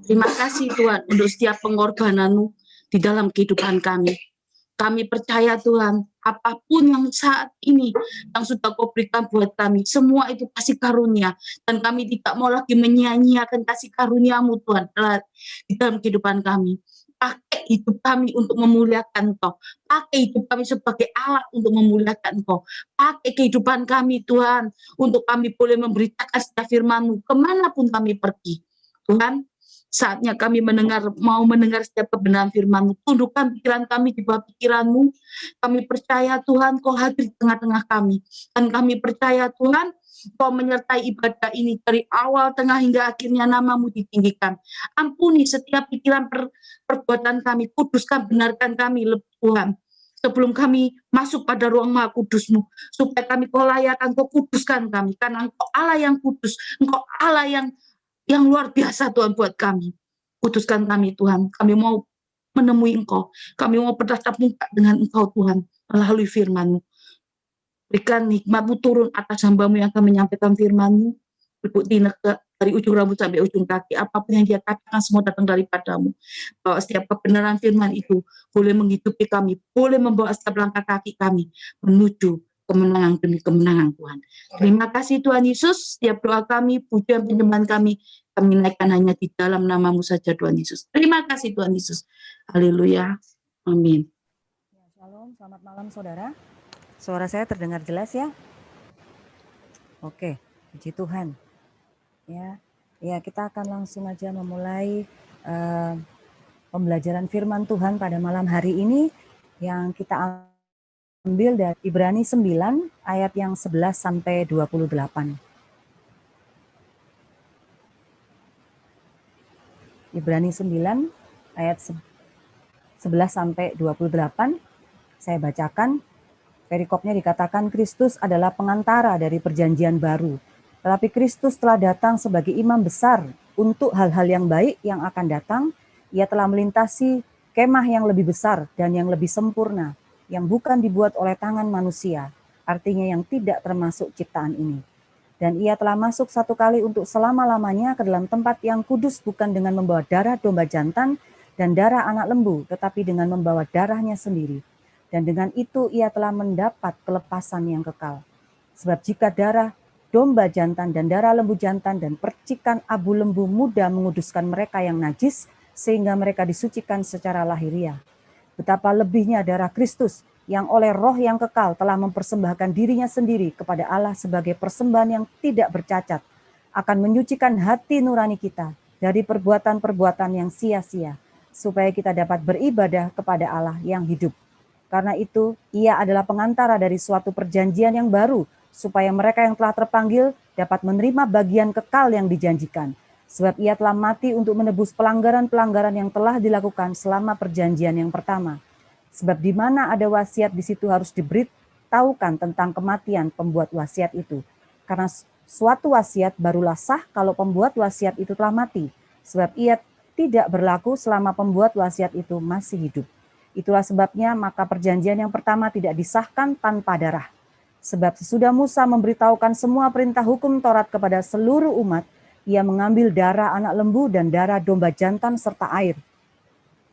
Terima kasih Tuhan untuk setiap pengorbanan-Mu di dalam kehidupan kami. Kami percaya Tuhan, apapun yang saat ini yang sudah Kau berikan buat kami, semua itu kasih karunia. Dan kami tidak mau lagi menyia-nyiakan kasih karunia-Mu Tuhan di dalam kehidupan kami. Pakai hidup kami untuk memuliakan Kau. Pakai hidup kami sebagai alat untuk memuliakan Kau. Pakai kehidupan kami Tuhan, untuk kami boleh memberitakan setiap firman-Mu kemanapun kami pergi. Tuhan, saatnya kami mau mendengar setiap kebenaran firman-Mu. Tundukkan pikiran kami di bawah pikiran-Mu. Kami percaya Tuhan Kau hadir di tengah-tengah kami. Dan kami percaya Tuhan Kau menyertai ibadah ini dari awal, tengah, hingga akhirnya nama-Mu ditinggikan. Ampuni setiap pikiran perbuatan kami. Kuduskan, benarkan kami Tuhan. Sebelum kami masuk pada ruang Maha Kudus-Mu, supaya kami Kau layakan, Kau kuduskan kami. Karena Engkau Allah yang kudus, Engkau Allah yang luar biasa Tuhan buat kami. Kuduskan kami Tuhan. Kami mau menemui Engkau. Kami mau bertatap muka dengan Engkau Tuhan melalui firman-Mu. Berikan nikmat-Mu turun atas hamba-Mu yang akan menyampaikan firman-Mu. Ikuti dari ujung rambut sampai ujung kaki. Apapun yang Dia katakan semua datang daripada-Mu. Bahwa setiap kebenaran firman itu boleh menghidupi kami, boleh membawa setiap langkah kaki kami menuju kemenangan demi kemenangan Tuhan. Terima kasih Tuhan Yesus. Setiap doa kami, pujian penyembahan kami naikkan hanya di dalam nama-Mu saja Tuhan Yesus. Terima kasih Tuhan Yesus. Haleluya. Amin. Shalom, selamat malam saudara. Suara saya terdengar jelas ya? Oke, puji Tuhan. Ya, kita akan langsung aja memulai pembelajaran firman Tuhan pada malam hari ini yang kita ambil dari Ibrani 9 ayat yang 11 sampai 28. Ibrani 9 ayat 11 sampai 28. Saya bacakan. Perikopnya dikatakan Kristus adalah pengantara dari perjanjian baru. Tetapi Kristus telah datang sebagai imam besar untuk hal-hal yang baik yang akan datang. Ia telah melintasi kemah yang lebih besar dan yang lebih sempurna, yang bukan dibuat oleh tangan manusia, artinya yang tidak termasuk ciptaan ini. Dan ia telah masuk satu kali untuk selama-lamanya ke dalam tempat yang kudus, bukan dengan membawa darah domba jantan dan darah anak lembu, tetapi dengan membawa darahnya sendiri. Dan dengan itu ia telah mendapat kelepasan yang kekal. Sebab jika darah domba jantan dan darah lembu jantan dan percikan abu lembu muda menguduskan mereka yang najis, sehingga mereka disucikan secara lahiriah, betapa lebihnya darah Kristus yang oleh roh yang kekal telah mempersembahkan dirinya sendiri kepada Allah sebagai persembahan yang tidak bercacat, akan menyucikan hati nurani kita dari perbuatan-perbuatan yang sia-sia, supaya kita dapat beribadah kepada Allah yang hidup. Karena itu, ia adalah pengantara dari suatu perjanjian yang baru, supaya mereka yang telah terpanggil dapat menerima bagian kekal yang dijanjikan. Sebab ia telah mati untuk menebus pelanggaran-pelanggaran yang telah dilakukan selama perjanjian yang pertama. Sebab di mana ada wasiat, di situ harus diberitahukan tentang kematian pembuat wasiat itu. Karena suatu wasiat barulah sah kalau pembuat wasiat itu telah mati. Sebab ia tidak berlaku selama pembuat wasiat itu masih hidup. Itulah sebabnya maka perjanjian yang pertama tidak disahkan tanpa darah. Sebab sesudah Musa memberitahukan semua perintah hukum Taurat kepada seluruh umat, ia mengambil darah anak lembu dan darah domba jantan serta air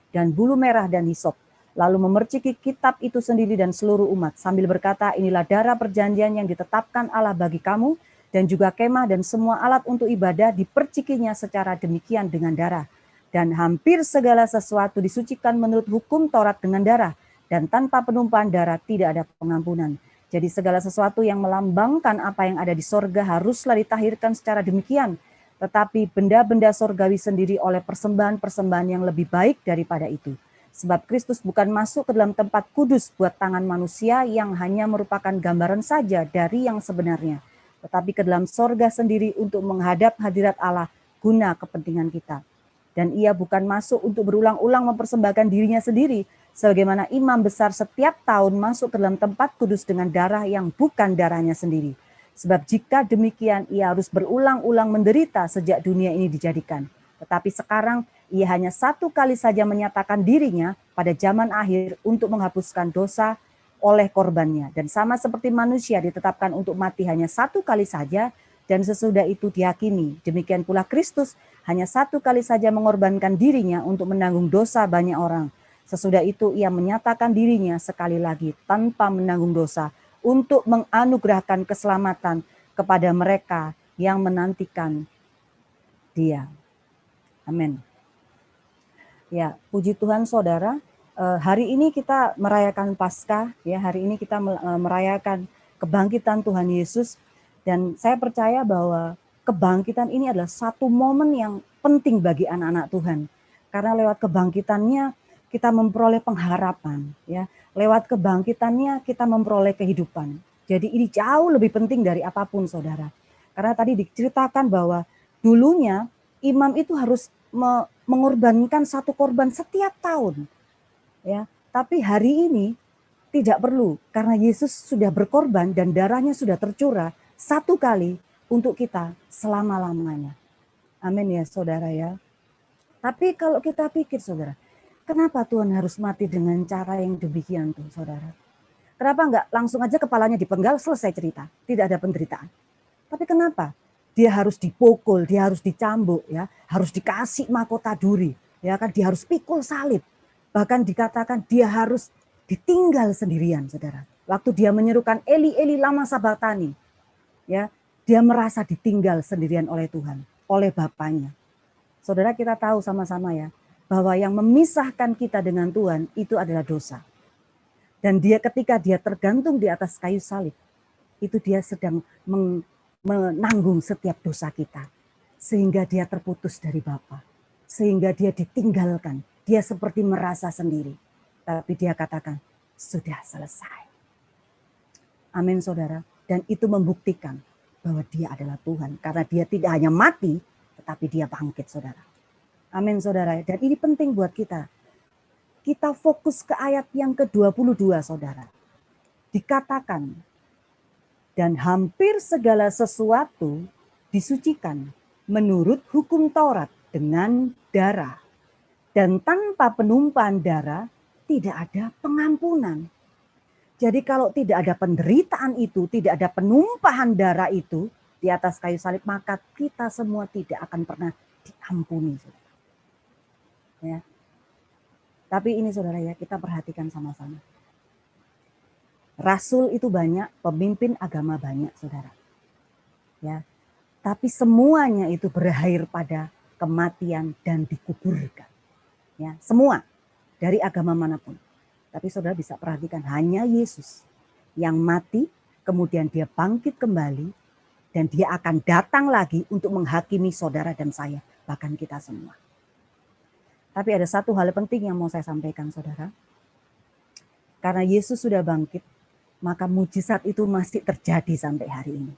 dan bulu merah dan hisop, lalu memerciki kitab itu sendiri dan seluruh umat, sambil berkata, inilah darah perjanjian yang ditetapkan Allah bagi kamu, dan juga kemah dan semua alat untuk ibadah dipercikinya secara demikian dengan darah. Dan hampir segala sesuatu disucikan menurut hukum Taurat dengan darah, dan tanpa penumpahan darah tidak ada pengampunan. Jadi segala sesuatu yang melambangkan apa yang ada di sorga haruslah ditahirkan secara demikian, tetapi benda-benda sorgawi sendiri oleh persembahan-persembahan yang lebih baik daripada itu. Sebab Kristus bukan masuk ke dalam tempat kudus buat tangan manusia yang hanya merupakan gambaran saja dari yang sebenarnya, tetapi ke dalam sorga sendiri untuk menghadap hadirat Allah guna kepentingan kita. Dan ia bukan masuk untuk berulang-ulang mempersembahkan dirinya sendiri, sebagaimana imam besar setiap tahun masuk ke dalam tempat kudus dengan darah yang bukan darahnya sendiri. Sebab jika demikian ia harus berulang-ulang menderita sejak dunia ini dijadikan. Tetapi sekarang ia hanya satu kali saja menyatakan dirinya pada zaman akhir untuk menghapuskan dosa oleh korbannya. Dan sama seperti manusia ditetapkan untuk mati hanya satu kali saja, dan sesudah itu dihakimi. Demikian pula Kristus hanya satu kali saja mengorbankan dirinya untuk menanggung dosa banyak orang. Sesudah itu ia menyatakan dirinya sekali lagi tanpa menanggung dosa untuk menganugerahkan keselamatan kepada mereka yang menantikan Dia. Amin. Ya, puji Tuhan saudara. Hari ini kita merayakan Paskah, ya. Hari ini kita merayakan kebangkitan Tuhan Yesus, dan saya percaya bahwa kebangkitan ini adalah satu momen yang penting bagi anak-anak Tuhan. Karena lewat kebangkitannya kita memperoleh pengharapan, ya. Lewat kebangkitannya kita memperoleh kehidupan. Jadi ini jauh lebih penting dari apapun, saudara. Karena tadi diceritakan bahwa dulunya imam itu harus mengorbankan satu korban setiap tahun, ya. Tapi hari ini tidak perlu, karena Yesus sudah berkorban dan darahnya sudah tercurah satu kali untuk kita selama-lamanya. Amin ya saudara ya. Tapi kalau kita pikir saudara, kenapa Tuhan harus mati dengan cara yang demikian tuh saudara? Kenapa enggak langsung aja kepalanya dipenggal, selesai cerita, tidak ada penderitaan. Tapi kenapa? Dia harus dipukul, dia harus dicambuk, ya, harus dikasih mahkota duri, ya kan, dia harus pikul salib. Bahkan dikatakan dia harus ditinggal sendirian, saudara. Waktu dia menyerukan Eli Eli lama sabatani, ya, dia merasa ditinggal sendirian oleh Tuhan, oleh Bapaknya. Saudara, kita tahu sama-sama ya, bahwa yang memisahkan kita dengan Tuhan itu adalah dosa. Dan dia ketika dia tergantung di atas kayu salib, itu dia sedang menanggung setiap dosa kita. Sehingga dia terputus dari Bapa. Sehingga dia ditinggalkan. Dia seperti merasa sendiri. Tapi dia katakan, sudah selesai. Amin saudara. Dan itu membuktikan bahwa dia adalah Tuhan. Karena dia tidak hanya mati, tetapi dia bangkit saudara. Amin saudara. Dan ini penting buat kita. Kita fokus ke ayat yang ke-22 saudara. Dikatakan, dan hampir segala sesuatu disucikan menurut hukum Taurat dengan darah. Dan tanpa penumpahan darah tidak ada pengampunan. Jadi kalau tidak ada penderitaan itu, tidak ada penumpahan darah itu di atas kayu salib, maka kita semua tidak akan pernah diampuni. Ya. Tapi ini saudara ya, kita perhatikan sama-sama. Rasul itu banyak, pemimpin agama banyak, saudara. Ya, tapi semuanya itu berakhir pada kematian dan dikuburkan. Ya, semua dari agama manapun. Tapi saudara bisa perhatikan hanya Yesus yang mati, kemudian dia bangkit kembali, dan dia akan datang lagi untuk menghakimi saudara dan saya, bahkan kita semua. Tapi ada satu hal penting yang mau saya sampaikan, saudara. Karena Yesus sudah bangkit, maka mujizat itu masih terjadi sampai hari ini.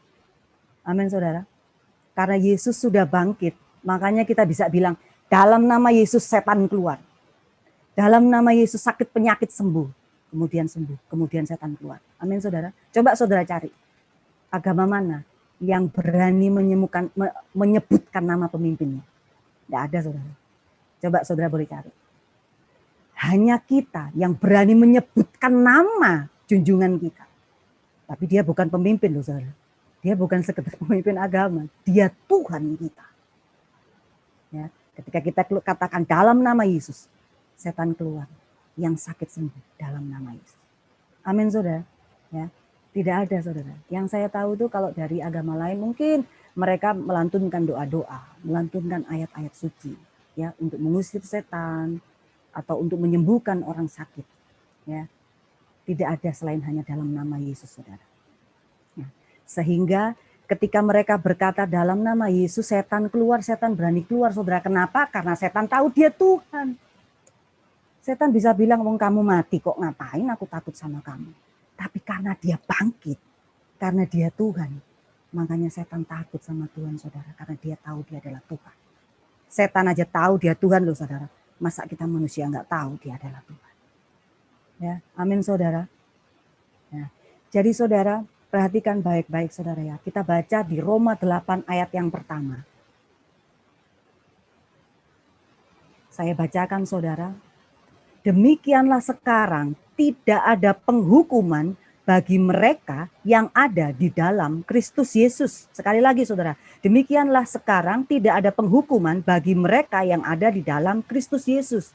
Amin saudara. Karena Yesus sudah bangkit, makanya kita bisa bilang, dalam nama Yesus setan keluar. Dalam nama Yesus sakit penyakit sembuh. Kemudian setan keluar. Amin saudara. Coba saudara cari. Agama mana yang berani menyebutkan nama pemimpinnya? Tidak ada saudara. Coba saudara boleh cari. Hanya kita yang berani menyebutkan nama junjungan kita. Tapi dia bukan pemimpin loh saudara. Dia bukan sekedar pemimpin agama. Dia Tuhan kita. Ya, ketika kita katakan dalam nama Yesus, setan keluar. Yang sakit sembuh dalam nama Yesus. Amin saudara. Ya, tidak ada saudara. Yang saya tahu tuh kalau dari agama lain mungkin mereka melantunkan doa-doa, melantunkan ayat-ayat suci, ya, untuk mengusir setan atau untuk menyembuhkan orang sakit. Ya. Tidak ada selain hanya dalam nama Yesus, saudara. Ya. Sehingga ketika mereka berkata dalam nama Yesus, setan keluar, setan berani keluar, saudara. Kenapa? Karena setan tahu dia Tuhan. Setan bisa bilang, wong kamu mati kok, ngapain aku takut sama kamu. Tapi karena dia bangkit, karena dia Tuhan, makanya setan takut sama Tuhan, saudara. Karena dia tahu dia adalah Tuhan. Setan aja tahu dia Tuhan loh, saudara. Masa kita manusia nggak tahu dia adalah Tuhan. Ya, amin saudara. Ya. Jadi saudara, perhatikan baik-baik saudara ya. Kita baca di Roma 8 ayat yang pertama. Saya bacakan saudara. Demikianlah sekarang tidak ada penghukuman bagi mereka yang ada di dalam Kristus Yesus. Sekali lagi saudara, demikianlah sekarang tidak ada penghukuman bagi mereka yang ada di dalam Kristus Yesus.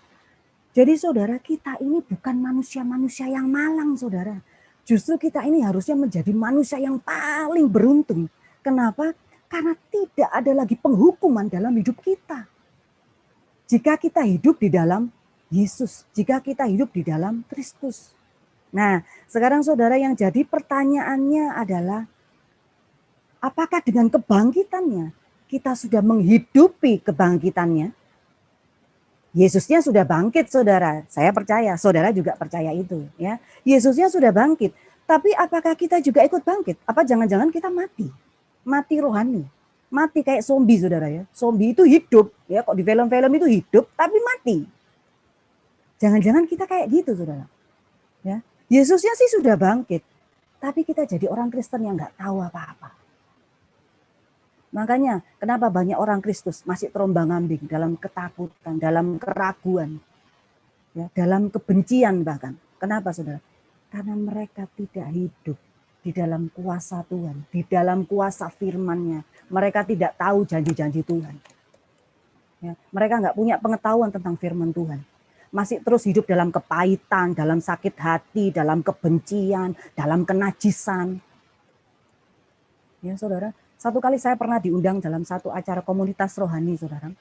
Jadi saudara, kita ini bukan manusia-manusia yang malang saudara. Justru kita ini harusnya menjadi manusia yang paling beruntung. Kenapa? Karena tidak ada lagi penghukuman dalam hidup kita. Jika kita hidup di dalam Yesus, jika kita hidup di dalam Kristus. Nah, sekarang saudara, yang jadi pertanyaannya adalah, apakah dengan kebangkitannya kita sudah menghidupi kebangkitannya? Yesusnya sudah bangkit saudara, saya percaya, saudara juga percaya itu ya. Yesusnya sudah bangkit, tapi apakah kita juga ikut bangkit? Apa jangan-jangan kita mati? Mati rohani, mati kayak zombie saudara ya. Zombie itu hidup ya, kok di film-film itu hidup tapi mati. Jangan-jangan kita kayak gitu saudara ya. Yesusnya sih sudah bangkit, tapi kita jadi orang Kristen yang nggak tahu apa-apa. Makanya kenapa banyak orang Kristus masih terombang-ambing dalam ketakutan, dalam keraguan, ya, dalam kebencian bahkan. Kenapa saudara? Karena mereka tidak hidup di dalam kuasa Tuhan, di dalam kuasa firman-Nya. Mereka tidak tahu janji-janji Tuhan. Ya, mereka nggak punya pengetahuan tentang firman Tuhan. Masih terus hidup dalam kepahitan, dalam sakit hati, dalam kebencian, dalam kenajisan. Ya saudara, satu kali saya pernah diundang dalam satu acara komunitas rohani saudara.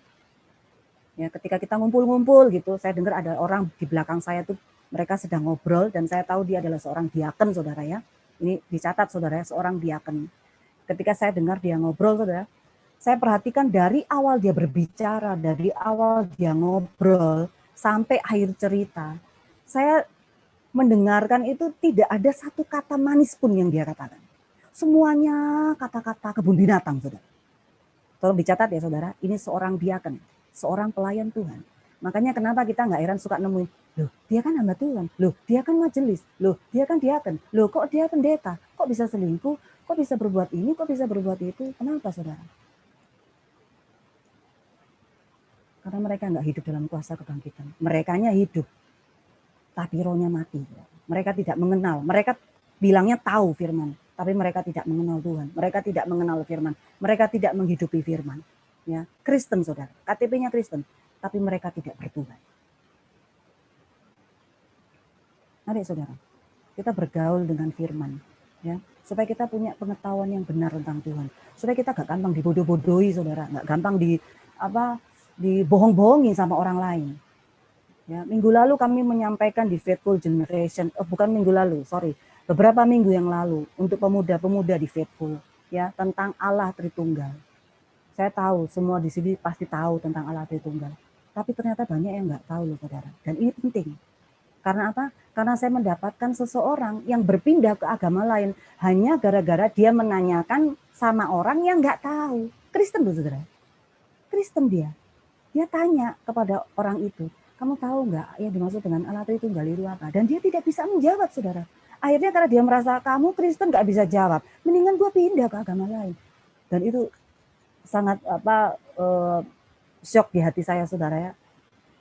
Ya, ketika kita ngumpul-ngumpul gitu, saya dengar ada orang di belakang saya tuh, mereka sedang ngobrol dan saya tahu dia adalah seorang diaken saudara ya. Ini dicatat saudara ya, seorang diaken. Ketika saya dengar dia ngobrol saudara, saya perhatikan dari awal dia berbicara, dari awal dia ngobrol, sampai akhir cerita, saya mendengarkan itu tidak ada satu kata manis pun yang dia katakan. Semuanya kata-kata kebun binatang, saudara. Tolong dicatat ya saudara, ini seorang diaken, seorang pelayan Tuhan. Makanya kenapa kita nggak heran suka nemuin, loh dia kan hamba Tuhan, loh dia kan majelis, loh dia kan diaken, loh kok dia pendeta, kok bisa selingkuh, kok bisa berbuat ini, kok bisa berbuat itu, kenapa saudara? Karena mereka nggak hidup dalam kuasa kebangkitan. Merekanya hidup, tapi rohnya mati. Mereka tidak mengenal. Mereka bilangnya tahu firman, tapi mereka tidak mengenal Tuhan. Mereka tidak mengenal firman. Mereka tidak menghidupi firman. Ya, Kristen saudara, KTP-nya Kristen, tapi mereka tidak bertuhan. Mari saudara, kita bergaul dengan firman, ya, supaya kita punya pengetahuan yang benar tentang Tuhan. Supaya kita gak gampang dibodoh-bodohi saudara, gak gampang dibohong-bohongi sama orang lain. Ya, minggu lalu kami menyampaikan di Faithful Generation, beberapa minggu yang lalu untuk pemuda-pemuda di Faithful, ya, tentang Allah Tritunggal. Saya tahu semua di sini pasti tahu tentang Allah Tritunggal, tapi ternyata banyak yang nggak tahu loh saudara. Dan ini penting. Karena apa? Karena saya mendapatkan seseorang yang berpindah ke agama lain hanya gara-gara dia menanyakan sama orang yang nggak tahu. Kristen loh saudara. Kristen dia. Dia tanya kepada orang itu, kamu tahu nggak yang dimaksud dengan Allah Tritunggal itu apa? Dan dia tidak bisa menjawab, saudara. Akhirnya karena dia merasa kamu Kristen nggak bisa jawab, mendingan gue pindah ke agama lain. Dan itu sangat shock di hati saya, saudara ya.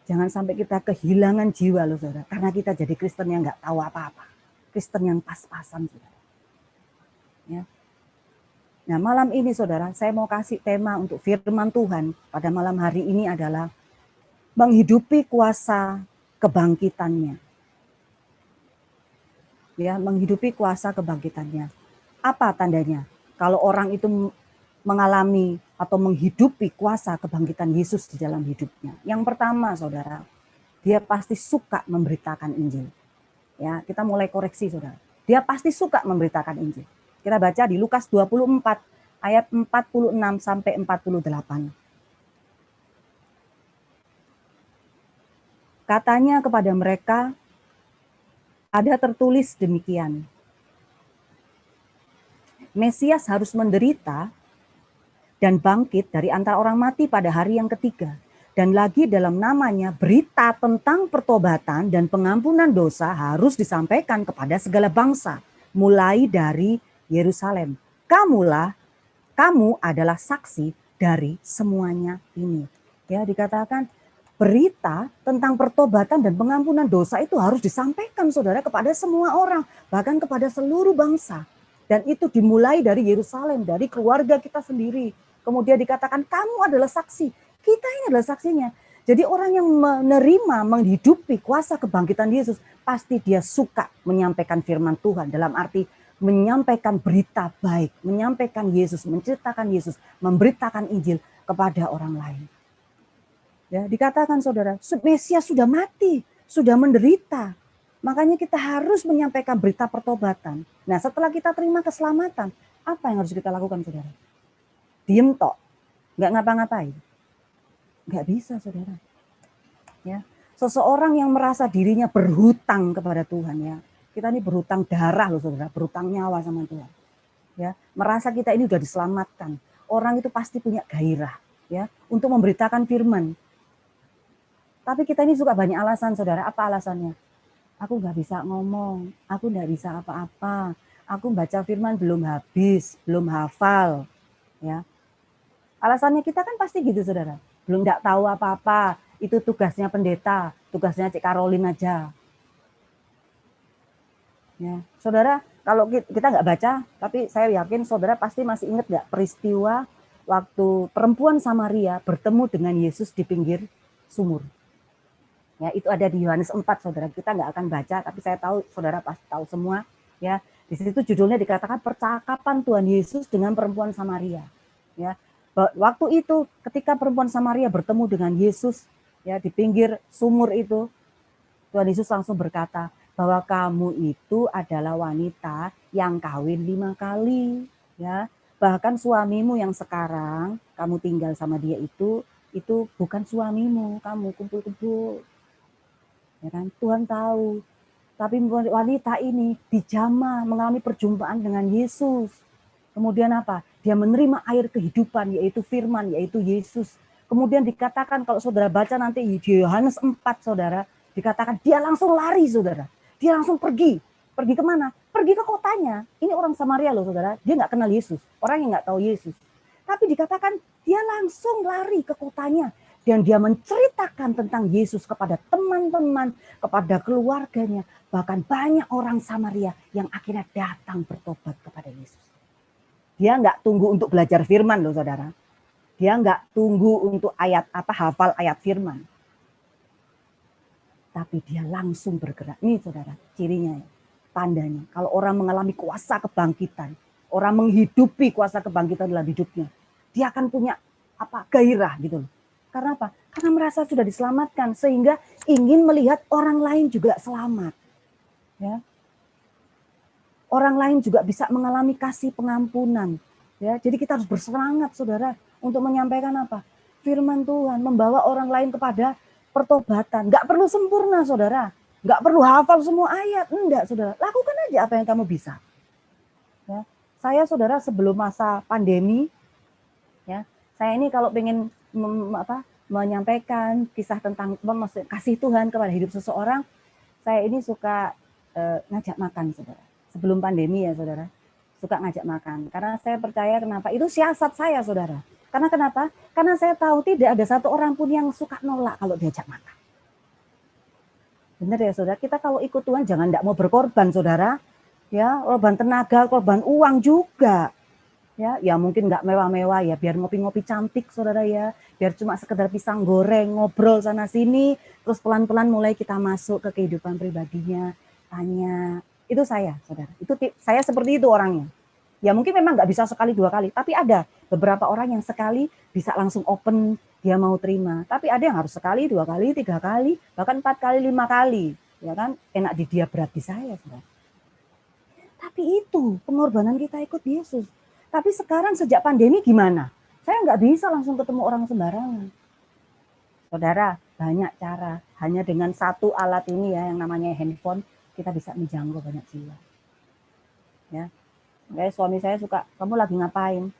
Jangan sampai kita kehilangan jiwa loh, saudara, karena kita jadi Kristen yang nggak tahu apa-apa, Kristen yang pas-pasan, saudara. Ya. Nah, malam ini saudara, saya mau kasih tema untuk firman Tuhan pada malam hari ini adalah menghidupi kuasa kebangkitannya. Ya, menghidupi kuasa kebangkitannya. Apa tandanya? Kalau orang itu mengalami atau menghidupi kuasa kebangkitan Yesus di dalam hidupnya. Yang pertama, saudara, dia pasti suka memberitakan Injil. Ya, kita mulai koreksi, saudara. Dia pasti suka memberitakan Injil. Kita baca di Lukas 24 ayat 46 sampai 48. Katanya kepada mereka, ada tertulis demikian. Mesias harus menderita dan bangkit dari antara orang mati pada hari yang ketiga. Dan lagi dalam namanya berita tentang pertobatan dan pengampunan dosa harus disampaikan kepada segala bangsa. Mulai dari Yerusalem. Kamu adalah saksi dari semuanya ini. Ya, dikatakan berita tentang pertobatan dan pengampunan dosa itu harus disampaikan, saudara, kepada semua orang, bahkan kepada seluruh bangsa. Dan itu dimulai dari Yerusalem, dari keluarga kita sendiri. Kemudian dikatakan, kamu adalah saksi. Kita ini adalah saksinya. Jadi orang yang menerima, menghidupi kuasa kebangkitan Yesus, pasti dia suka menyampaikan firman Tuhan. Dalam arti menyampaikan berita baik, menyampaikan Yesus, menceritakan Yesus, memberitakan Injil kepada orang lain. Ya, dikatakan saudara, Mesias sudah mati, sudah menderita. Makanya kita harus menyampaikan berita pertobatan. Nah, setelah kita terima keselamatan, apa yang harus kita lakukan, saudara? Diem tok, nggak ngapa-ngapain. Nggak bisa, saudara. Ya, seseorang yang merasa dirinya berhutang kepada Tuhan, ya, kita ini berhutang darah loh, saudara, berhutang nyawa sama Tuhan. Ya, merasa kita ini sudah diselamatkan. Orang itu pasti punya gairah, ya, untuk memberitakan firman. Tapi kita ini suka banyak alasan, saudara. Apa alasannya? Aku nggak bisa ngomong, aku nggak bisa apa-apa, aku baca firman belum habis, belum hafal. Ya, alasannya kita kan pasti gitu, saudara. Belum nggak tahu apa-apa, itu tugasnya pendeta, tugasnya Cik Karolin aja. Ya, saudara, kalau kita nggak baca, tapi saya yakin saudara pasti masih ingat nggak peristiwa waktu perempuan Samaria bertemu dengan Yesus di pinggir sumur. Ya, itu ada di Yohanes 4, saudara. Kita nggak akan baca, tapi saya tahu saudara pasti tahu semua. Ya, di situ judulnya dikatakan percakapan Tuhan Yesus dengan perempuan Samaria. Ya, waktu itu ketika perempuan Samaria bertemu dengan Yesus, ya, di pinggir sumur itu, Tuhan Yesus langsung berkata bahwa kamu itu adalah wanita yang kawin 5 kali. Ya, bahkan suamimu yang sekarang kamu tinggal sama dia itu bukan suamimu, kamu kumpul-kumpul. Ya kan? Tuhan tahu. Tapi wanita ini dijamah mengalami perjumpaan dengan Yesus. Kemudian apa? Dia menerima air kehidupan, yaitu firman, yaitu Yesus. Kemudian dikatakan kalau saudara baca nanti di Yohanes 4, saudara, dikatakan dia langsung lari, saudara. Dia langsung pergi. Pergi kemana? Pergi ke kotanya. Ini orang Samaria loh, saudara. Dia nggak kenal Yesus. Orang yang nggak tahu Yesus. Tapi dikatakan dia langsung lari ke kotanya. Dan dia menceritakan tentang Yesus kepada teman-teman, kepada keluarganya. Bahkan banyak orang Samaria yang akhirnya datang bertobat kepada Yesus. Dia nggak tunggu untuk belajar firman loh, saudara. Dia nggak tunggu untuk hafal ayat firman. Tapi dia langsung bergerak. Ini saudara, cirinya, tandanya. Kalau orang mengalami kuasa kebangkitan, orang menghidupi kuasa kebangkitan dalam hidupnya, dia akan punya gairah gitu loh. Karena apa? Karena merasa sudah diselamatkan sehingga ingin melihat orang lain juga selamat. Ya. Orang lain juga bisa mengalami kasih pengampunan. Ya, jadi kita harus bersemangat, saudara, untuk menyampaikan apa? Firman Tuhan, membawa orang lain kepada pertobatan. Nggak perlu sempurna, saudara. Nggak perlu hafal semua ayat. Enggak, saudara. Lakukan aja apa yang kamu bisa. Ya. Saya, saudara, sebelum masa pandemi, ya, saya ini kalau pengen menyampaikan kisah tentang kasih Tuhan kepada hidup seseorang, saya ini suka ngajak makan, saudara. Sebelum pandemi ya, saudara, suka ngajak makan. Karena saya percaya kenapa? Itu siasat saya, saudara. Karena kenapa? Karena saya tahu tidak ada satu orang pun yang suka nolak kalau diajak makan. Benar ya, saudara? Kita kalau ikut Tuhan jangan tidak mau berkorban, saudara. Ya, korban tenaga, korban uang juga. Ya mungkin nggak mewah-mewah ya, biar ngopi-ngopi cantik, saudara ya, biar cuma sekedar pisang goreng, ngobrol sana sini, terus pelan-pelan mulai kita masuk ke kehidupan pribadinya, tanya. Itu saya, saudara. Saya seperti itu orangnya. Ya mungkin memang nggak bisa sekali 2 kali, tapi ada beberapa orang yang sekali bisa langsung open, dia mau terima. Tapi ada yang harus sekali, 2 kali, 3 kali, bahkan 4 kali, 5 kali, ya kan? Enak di dia, berat di saya, saudara. Tapi itu pengorbanan kita ikut Yesus. Tapi sekarang sejak pandemi gimana? Saya nggak bisa langsung ketemu orang sembarangan. Saudara, banyak cara. Hanya dengan satu alat ini ya, yang namanya handphone, kita bisa menjangkau banyak jiwa. Ya, suami saya suka, kamu lagi ngapain?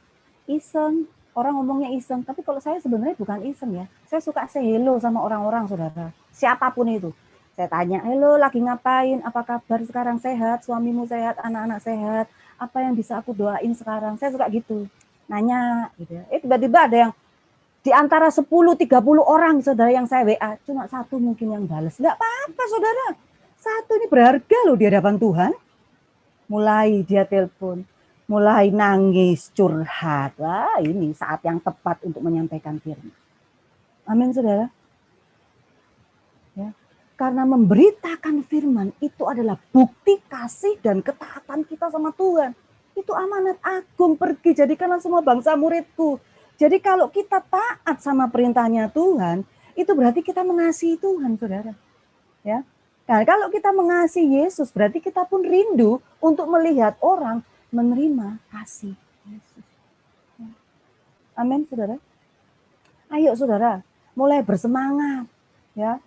Iseng. Orang ngomongnya iseng. Tapi kalau saya sebenarnya bukan iseng ya. Saya suka say hello sama orang-orang, saudara. Siapapun itu. Saya tanya, hello, lagi ngapain? Apa kabar sekarang? Sehat? Suamimu sehat? Anak-anak sehat? Apa yang bisa aku doain sekarang? Saya suka gitu, nanya gitu ya. Tiba-tiba ada yang Di antara 10-30 orang saudara yang saya WA, cuma satu mungkin yang balas. Enggak apa-apa saudara. Satu ini berharga loh di hadapan Tuhan. Mulai dia telepon, mulai nangis, curhat. Wah, ini saat yang tepat untuk menyampaikan firman. Amin saudara. Ya. Karena memberitakan firman itu adalah bukti kasih dan ketaatan kita sama Tuhan. Itu amanat agung, pergi jadikanlah semua bangsa muridku. Jadi kalau kita taat sama perintahnya Tuhan, itu berarti kita mengasihi Tuhan, saudara. Ya. Nah, kalau kita mengasihi Yesus, berarti kita pun rindu untuk melihat orang menerima kasih Yesus. Ya. Amin, saudara. Ayo, saudara, mulai bersemangat. Ya,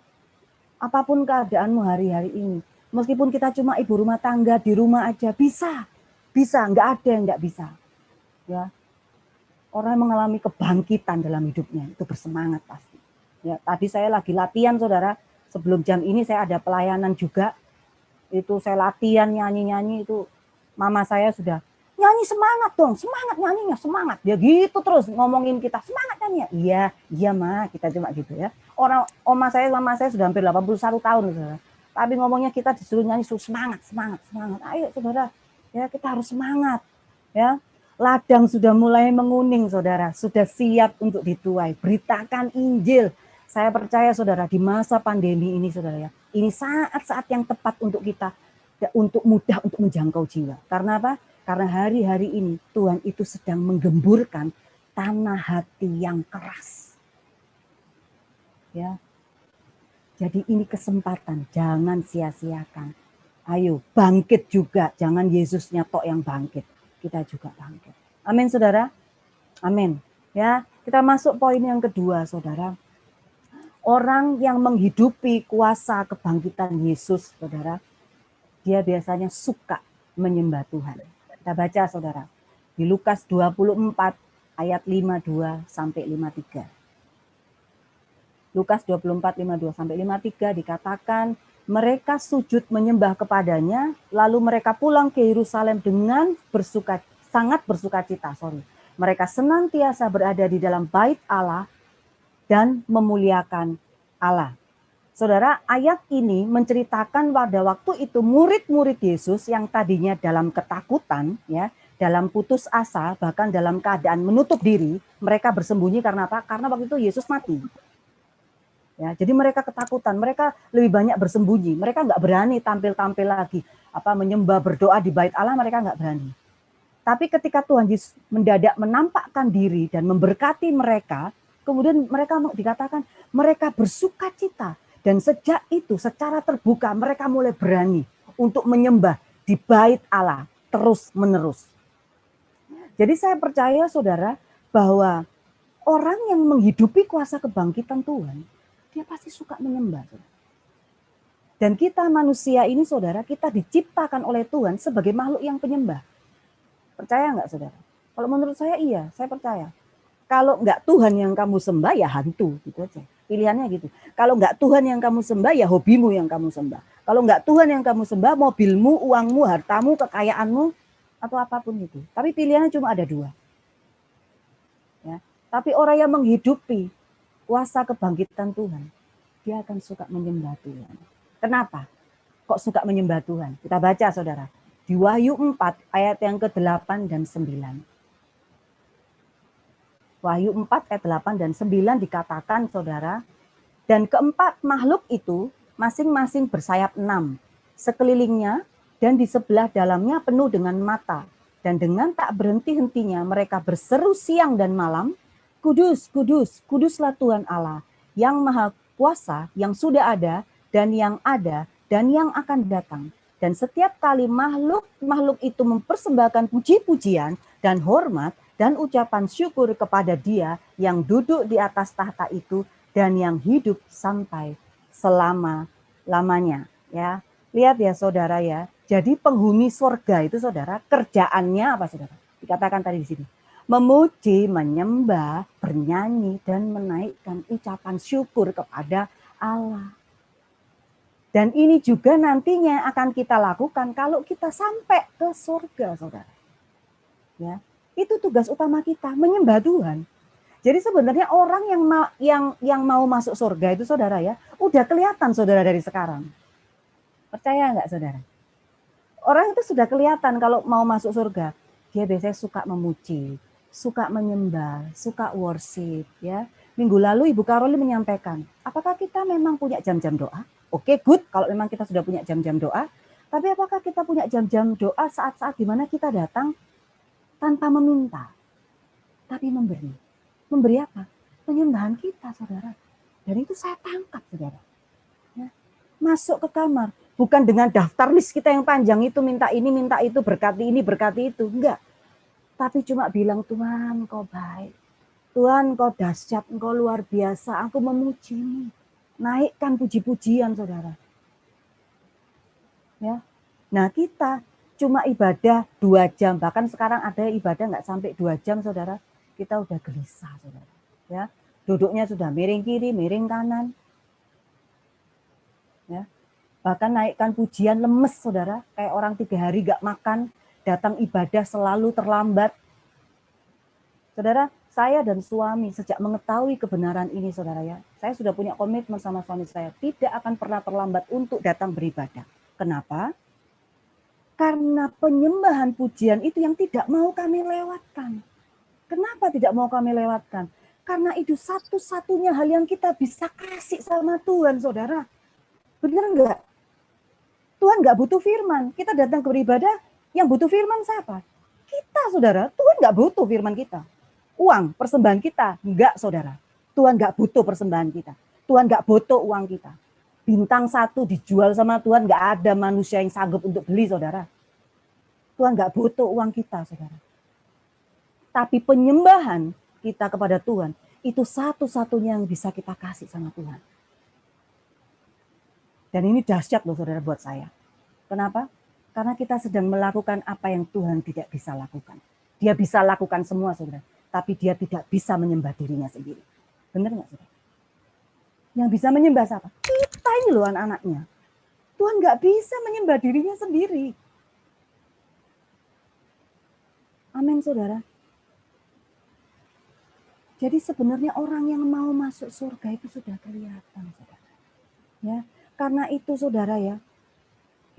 apapun keadaanmu hari-hari ini, meskipun kita cuma ibu rumah tangga di rumah aja, bisa, nggak ada yang nggak bisa. Ya, orang yang mengalami kebangkitan dalam hidupnya itu bersemangat pasti. Ya, tadi saya lagi latihan saudara, sebelum jam ini saya ada pelayanan juga. Itu saya latihan nyanyi-nyanyi itu mama saya sudah nyanyi semangat dong, semangat nyanyinya, semangat. Dia gitu terus ngomongin kita, semangat nyanyi. Iya Ma, kita cuma gitu ya. Orang mama saya sudah hampir 81 tahun saudara. Tapi ngomongnya kita disuruh nyanyi semangat. Ayo saudara, ya kita harus semangat. Ya, ladang sudah mulai menguning, saudara. Sudah siap untuk dituai. Beritakan Injil. Saya percaya, saudara, di masa pandemi ini, saudara ya, ini saat-saat yang tepat untuk kita, untuk mudah untuk menjangkau jiwa. Karena apa? Karena hari-hari ini Tuhan itu sedang menggemburkan tanah hati yang keras. Ya. Jadi ini kesempatan, jangan sia-siakan. Ayo, bangkit juga. Jangan Yesusnya tok yang bangkit. Kita juga bangkit. Amin, saudara. Amin. Ya, kita masuk poin yang kedua, saudara. Orang yang menghidupi kuasa kebangkitan Yesus, saudara, dia biasanya suka menyembah Tuhan. Kita baca, saudara. Di Lukas 24 ayat 52 sampai 53. Lukas 24, 52 sampai 53 dikatakan, mereka sujud menyembah kepadanya, lalu mereka pulang ke Yerusalem dengan sangat bersukacita. Mereka senantiasa berada di dalam bait Allah dan memuliakan Allah. Saudara, ayat ini menceritakan pada waktu itu murid-murid Yesus yang tadinya dalam ketakutan, ya, dalam putus asa, bahkan dalam keadaan menutup diri, mereka bersembunyi karena apa? Karena waktu itu Yesus mati. Ya, jadi mereka ketakutan, mereka lebih banyak bersembunyi, mereka nggak berani tampil-tampil lagi, menyembah berdoa di bait Allah, mereka nggak berani. Tapi ketika Tuhan Yesus mendadak menampakkan diri dan memberkati mereka, kemudian mereka dikatakan mereka bersukacita, dan sejak itu secara terbuka mereka mulai berani untuk menyembah di bait Allah terus menerus. Jadi saya percaya saudara bahwa orang yang menghidupi kuasa kebangkitan Tuhan, dia pasti suka menyembah. Dan kita manusia ini saudara, kita diciptakan oleh Tuhan sebagai makhluk yang penyembah. Percaya nggak saudara? Kalau menurut saya iya, saya percaya. Kalau nggak Tuhan yang kamu sembah ya hantu, gitu aja. Pilihannya gitu. Kalau nggak Tuhan yang kamu sembah ya hobimu yang kamu sembah. Kalau nggak Tuhan yang kamu sembah, mobilmu, uangmu, hartamu, kekayaanmu, atau apapun itu. Tapi pilihannya cuma ada dua. Ya. Tapi orang yang menghidupi kuasa kebangkitan Tuhan, dia akan suka menyembah Tuhan. Kenapa? Kok suka menyembah Tuhan? Kita baca saudara. Di Wahyu 4 ayat yang ke-8 dan 9. Wahyu 4 ayat 8 dan 9 dikatakan saudara, dan keempat makhluk itu masing-masing bersayap 6 sekelilingnya, dan di sebelah dalamnya penuh dengan mata. Dan dengan tak berhenti-hentinya mereka berseru siang dan malam, Kudus, kudus, kuduslah Tuhan Allah, yang maha kuasa, yang sudah ada, dan yang akan datang. Dan setiap kali makhluk itu mempersembahkan puji-pujian dan hormat dan ucapan syukur kepada Dia yang duduk di atas tahta itu dan yang hidup sampai selama-lamanya. Ya, lihat ya saudara ya. Jadi penghuni surga itu saudara, kerjaannya apa saudara? Dikatakan tadi di sini. Memuji, menyembah, bernyanyi, dan menaikkan ucapan syukur kepada Allah. Dan ini juga nantinya akan kita lakukan kalau kita sampai ke surga, saudara. Ya, itu tugas utama kita, menyembah Tuhan. Jadi sebenarnya orang yang mau masuk surga itu saudara ya, udah kelihatan saudara dari sekarang. Percaya nggak saudara? Orang itu sudah kelihatan kalau mau masuk surga. Dia biasanya suka memuji, suka menyembah, suka worship. Ya. Minggu lalu Ibu Karoli menyampaikan, apakah kita memang punya jam-jam doa? Oke, good. Kalau memang kita sudah punya jam-jam doa. Tapi apakah kita punya jam-jam doa saat-saat di mana kita datang tanpa meminta, tapi memberi? Memberi apa? Penyembahan kita, saudara. Dan itu saya tangkap, saudara. Ya. Masuk ke kamar. Bukan dengan daftar list kita yang panjang itu, minta ini, minta itu, berkati ini, berkati itu. Enggak. Tapi cuma bilang, Tuhan kau baik. Tuhan kau dahsyat, engkau luar biasa. Aku memujimu. Naikkan puji-pujian, saudara. Ya. Nah kita cuma ibadah 2 jam. Bahkan sekarang ada ibadah nggak sampai 2 jam, saudara. Kita udah gelisah, saudara. Ya. Duduknya sudah miring kiri, miring kanan. Ya. Bahkan naikkan pujian lemes, saudara. Kayak orang 3 hari gak makan, datang ibadah selalu terlambat. Saudara, saya dan suami sejak mengetahui kebenaran ini, saudara ya, saya sudah punya komitmen sama suami saya, tidak akan pernah terlambat untuk datang beribadah. Kenapa? Karena penyembahan pujian itu yang tidak mau kami lewatkan. Kenapa tidak mau kami lewatkan? Karena itu satu-satunya hal yang kita bisa kasih sama Tuhan, saudara. Benar enggak? Tuhan nggak butuh firman. Kita datang ke beribadah, yang butuh firman siapa? Kita, saudara. Tuhan nggak butuh firman kita. Uang, persembahan kita. Enggak, saudara. Tuhan nggak butuh persembahan kita. Tuhan nggak butuh uang kita. Bintang 1 dijual sama Tuhan, nggak ada manusia yang sanggup untuk beli, saudara. Tuhan nggak butuh uang kita, saudara. Tapi penyembahan kita kepada Tuhan, itu satu-satunya yang bisa kita kasih sama Tuhan. Dan ini dahsyat loh saudara buat saya. Kenapa? Karena kita sedang melakukan apa yang Tuhan tidak bisa lakukan. Dia bisa lakukan semua saudara. Tapi dia tidak bisa menyembah dirinya sendiri. Benar nggak saudara? Yang bisa menyembah siapa? Kita ini loh anak-anaknya. Tuhan nggak bisa menyembah dirinya sendiri. Amin saudara. Jadi sebenarnya orang yang mau masuk surga itu sudah kelihatan saudara. Ya. Karena itu saudara ya,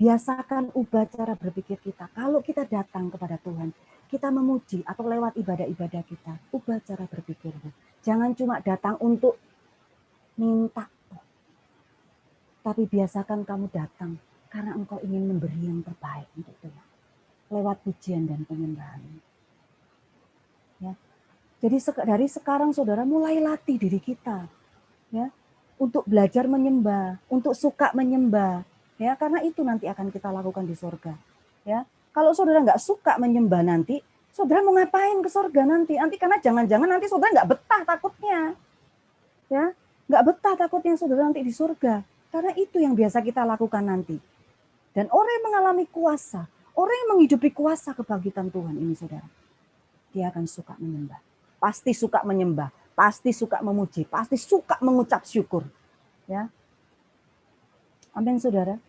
biasakan ubah cara berpikir kita. Kalau kita datang kepada Tuhan, kita memuji atau lewat ibadah-ibadah kita, ubah cara berpikirmu. Jangan cuma datang untuk minta. Tapi biasakan kamu datang karena engkau ingin memberi yang terbaik untuk Tuhan. Lewat pujian dan penyembahan. Ya. Jadi dari sekarang saudara mulai latih diri kita. Ya. Untuk belajar menyembah, untuk suka menyembah, ya karena itu nanti akan kita lakukan di surga, ya. Kalau saudara nggak suka menyembah nanti, saudara mau ngapain ke surga nanti? Karena jangan-jangan nanti saudara nggak betah takutnya, ya, nggak betah takutnya saudara nanti di surga, karena itu yang biasa kita lakukan nanti. Dan orang yang mengalami kuasa, orang yang menghidupi kuasa kebangkitan Tuhan ini saudara, dia akan suka menyembah, pasti suka menyembah. Pasti suka memuji, pasti suka mengucap syukur. Ya. Amin saudara.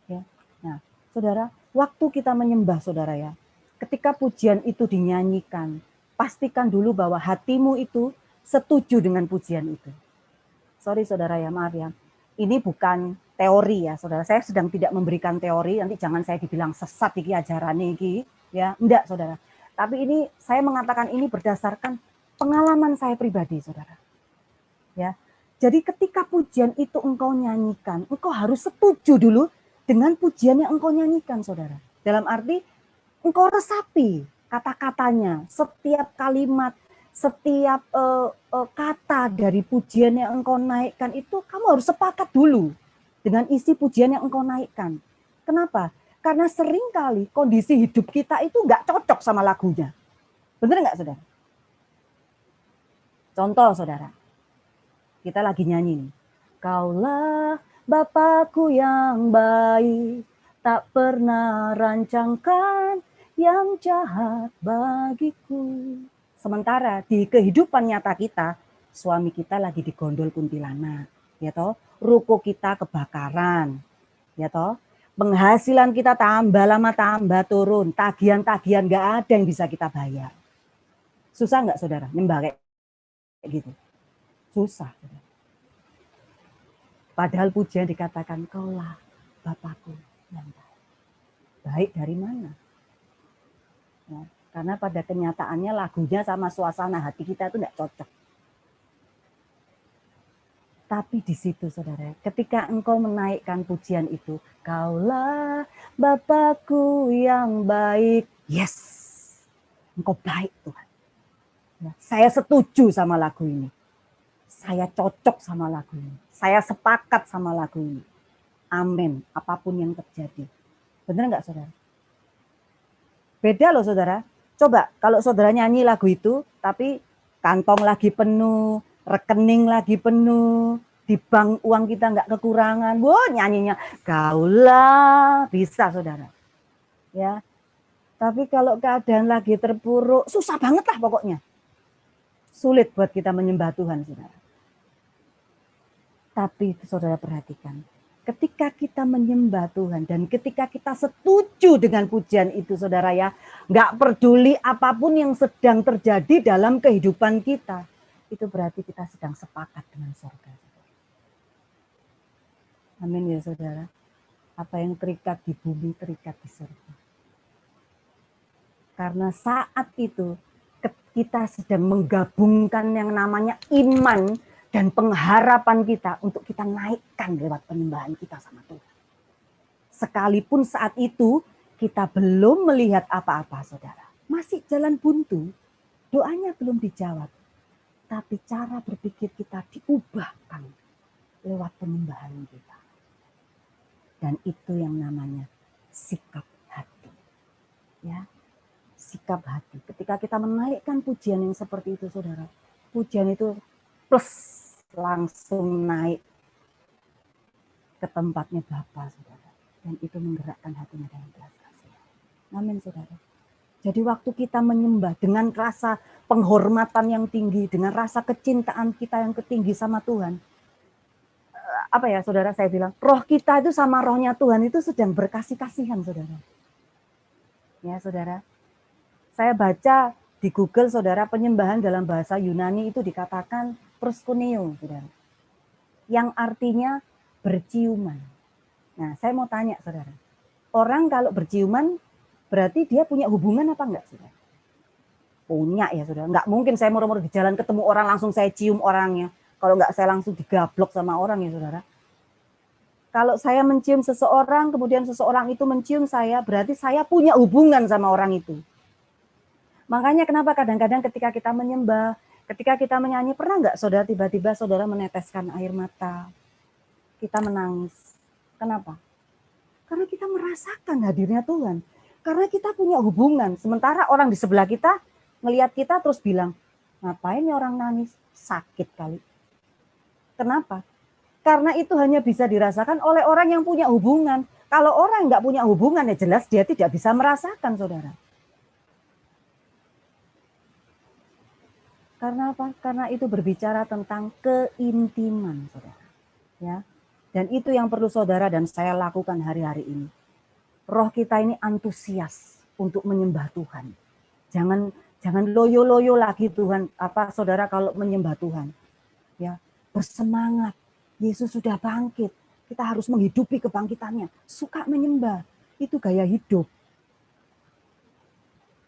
Ya. Nah, saudara, waktu kita menyembah saudara ya, ketika pujian itu dinyanyikan, pastikan dulu bahwa hatimu itu setuju dengan pujian itu. Sorry saudara ya, maaf ya. Ini bukan teori ya saudara. Saya sedang tidak memberikan teori, nanti jangan saya dibilang sesat iki ajarane iki, ya. Enggak saudara. Tapi ini saya mengatakan ini berdasarkan pengalaman saya pribadi, saudara. Ya, jadi ketika pujian itu engkau nyanyikan, engkau harus setuju dulu dengan pujian yang engkau nyanyikan, saudara. Dalam arti engkau resapi kata-katanya, setiap kalimat, setiap kata dari pujian yang engkau naikkan itu kamu harus sepakat dulu dengan isi pujian yang engkau naikkan. Kenapa? Karena seringkali kondisi hidup kita itu nggak cocok sama lagunya. Benar nggak, saudara? Contoh, saudara. Kita lagi nyanyi nih. Kaulah Bapakku yang baik, tak pernah rancangkan yang jahat bagiku. Sementara di kehidupan nyata kita, suami kita lagi digondol kuntilanak, ya toh. Ruko kita kebakaran, ya toh. Penghasilan kita tambah lama tambah turun, tagihan-tagihan nggak ada yang bisa kita bayar. Susah nggak saudara nyembah kayak gitu? Susah. Saudara. Padahal pujian dikatakan kaulah Bapakku yang baik. Baik dari mana? Ya, karena pada kenyataannya lagunya sama suasana hati kita itu tidak cocok. Tapi di situ saudara, ketika engkau menaikkan pujian itu, kaulah Bapakku yang baik. Yes, engkau baik Tuhan. Ya, saya setuju sama lagu ini. Saya cocok sama lagu ini. Saya sepakat sama lagu ini. Amin, apapun yang terjadi. Benar nggak saudara? Beda loh saudara. Coba kalau saudara nyanyi lagu itu, tapi kantong lagi penuh, rekening lagi penuh, di bank uang kita nggak kekurangan, wah nyanyinya kaulah bisa saudara. Ya, tapi kalau keadaan lagi terpuruk, susah banget lah pokoknya. Sulit buat kita menyembah Tuhan saudara. Tapi saudara perhatikan, ketika kita menyembah Tuhan dan ketika kita setuju dengan pujian itu saudara ya, nggak peduli apapun yang sedang terjadi dalam kehidupan kita, itu berarti kita sedang sepakat dengan surga. Amin ya saudara. Apa yang terikat di bumi terikat di surga. Karena saat itu kita sedang menggabungkan yang namanya iman dan pengharapan kita untuk kita naikkan lewat penyembahan kita sama Tuhan. Sekalipun saat itu kita belum melihat apa-apa saudara. Masih jalan buntu, doanya belum dijawab. Tapi cara berpikir kita diubahkan lewat penyembahan kita. Dan itu yang namanya sikap hati. Ya, sikap hati. Ketika kita menaikkan pujian yang seperti itu saudara, pujian itu plus langsung naik ke tempatnya Bapa saudara. Dan itu menggerakkan hatinya dengan belas kasihan. Amin saudara. Jadi waktu kita menyembah dengan rasa penghormatan yang tinggi, dengan rasa kecintaan kita yang tinggi sama Tuhan, apa ya saudara saya bilang, roh kita itu sama rohnya Tuhan itu sedang berkasih-kasihan saudara. Ya saudara, saya baca di Google saudara, penyembahan dalam bahasa Yunani itu dikatakan proskuneo saudara. Yang artinya berciuman. Nah saya mau tanya saudara, orang kalau berciuman berarti dia punya hubungan apa enggak saudara? Punya ya saudara, enggak mungkin saya murmur di jalan ketemu orang langsung saya cium orangnya. Kalau enggak saya langsung digablok sama orang ya saudara. Kalau saya mencium seseorang, kemudian seseorang itu mencium saya, berarti saya punya hubungan sama orang itu. Makanya kenapa kadang-kadang ketika kita menyembah, ketika kita menyanyi, pernah enggak saudara tiba-tiba saudara meneteskan air mata, kita menangis. Kenapa? Karena kita merasakan hadirnya Tuhan. Karena kita punya hubungan. Sementara orang di sebelah kita ngelihat kita terus bilang, ngapain ya orang nangis? Sakit kali. Kenapa? Karena itu hanya bisa dirasakan oleh orang yang punya hubungan. Kalau orang nggak punya hubungan ya jelas dia tidak bisa merasakan saudara. Karena apa? Karena itu berbicara tentang keintiman saudara. Ya. Dan itu yang perlu saudara dan saya lakukan hari-hari ini. Roh kita ini antusias untuk menyembah Tuhan. Jangan loyo-loyo lagi Tuhan, saudara kalau menyembah Tuhan. Ya, bersemangat. Yesus sudah bangkit. Kita harus menghidupi kebangkitannya. Suka menyembah. Itu gaya hidup.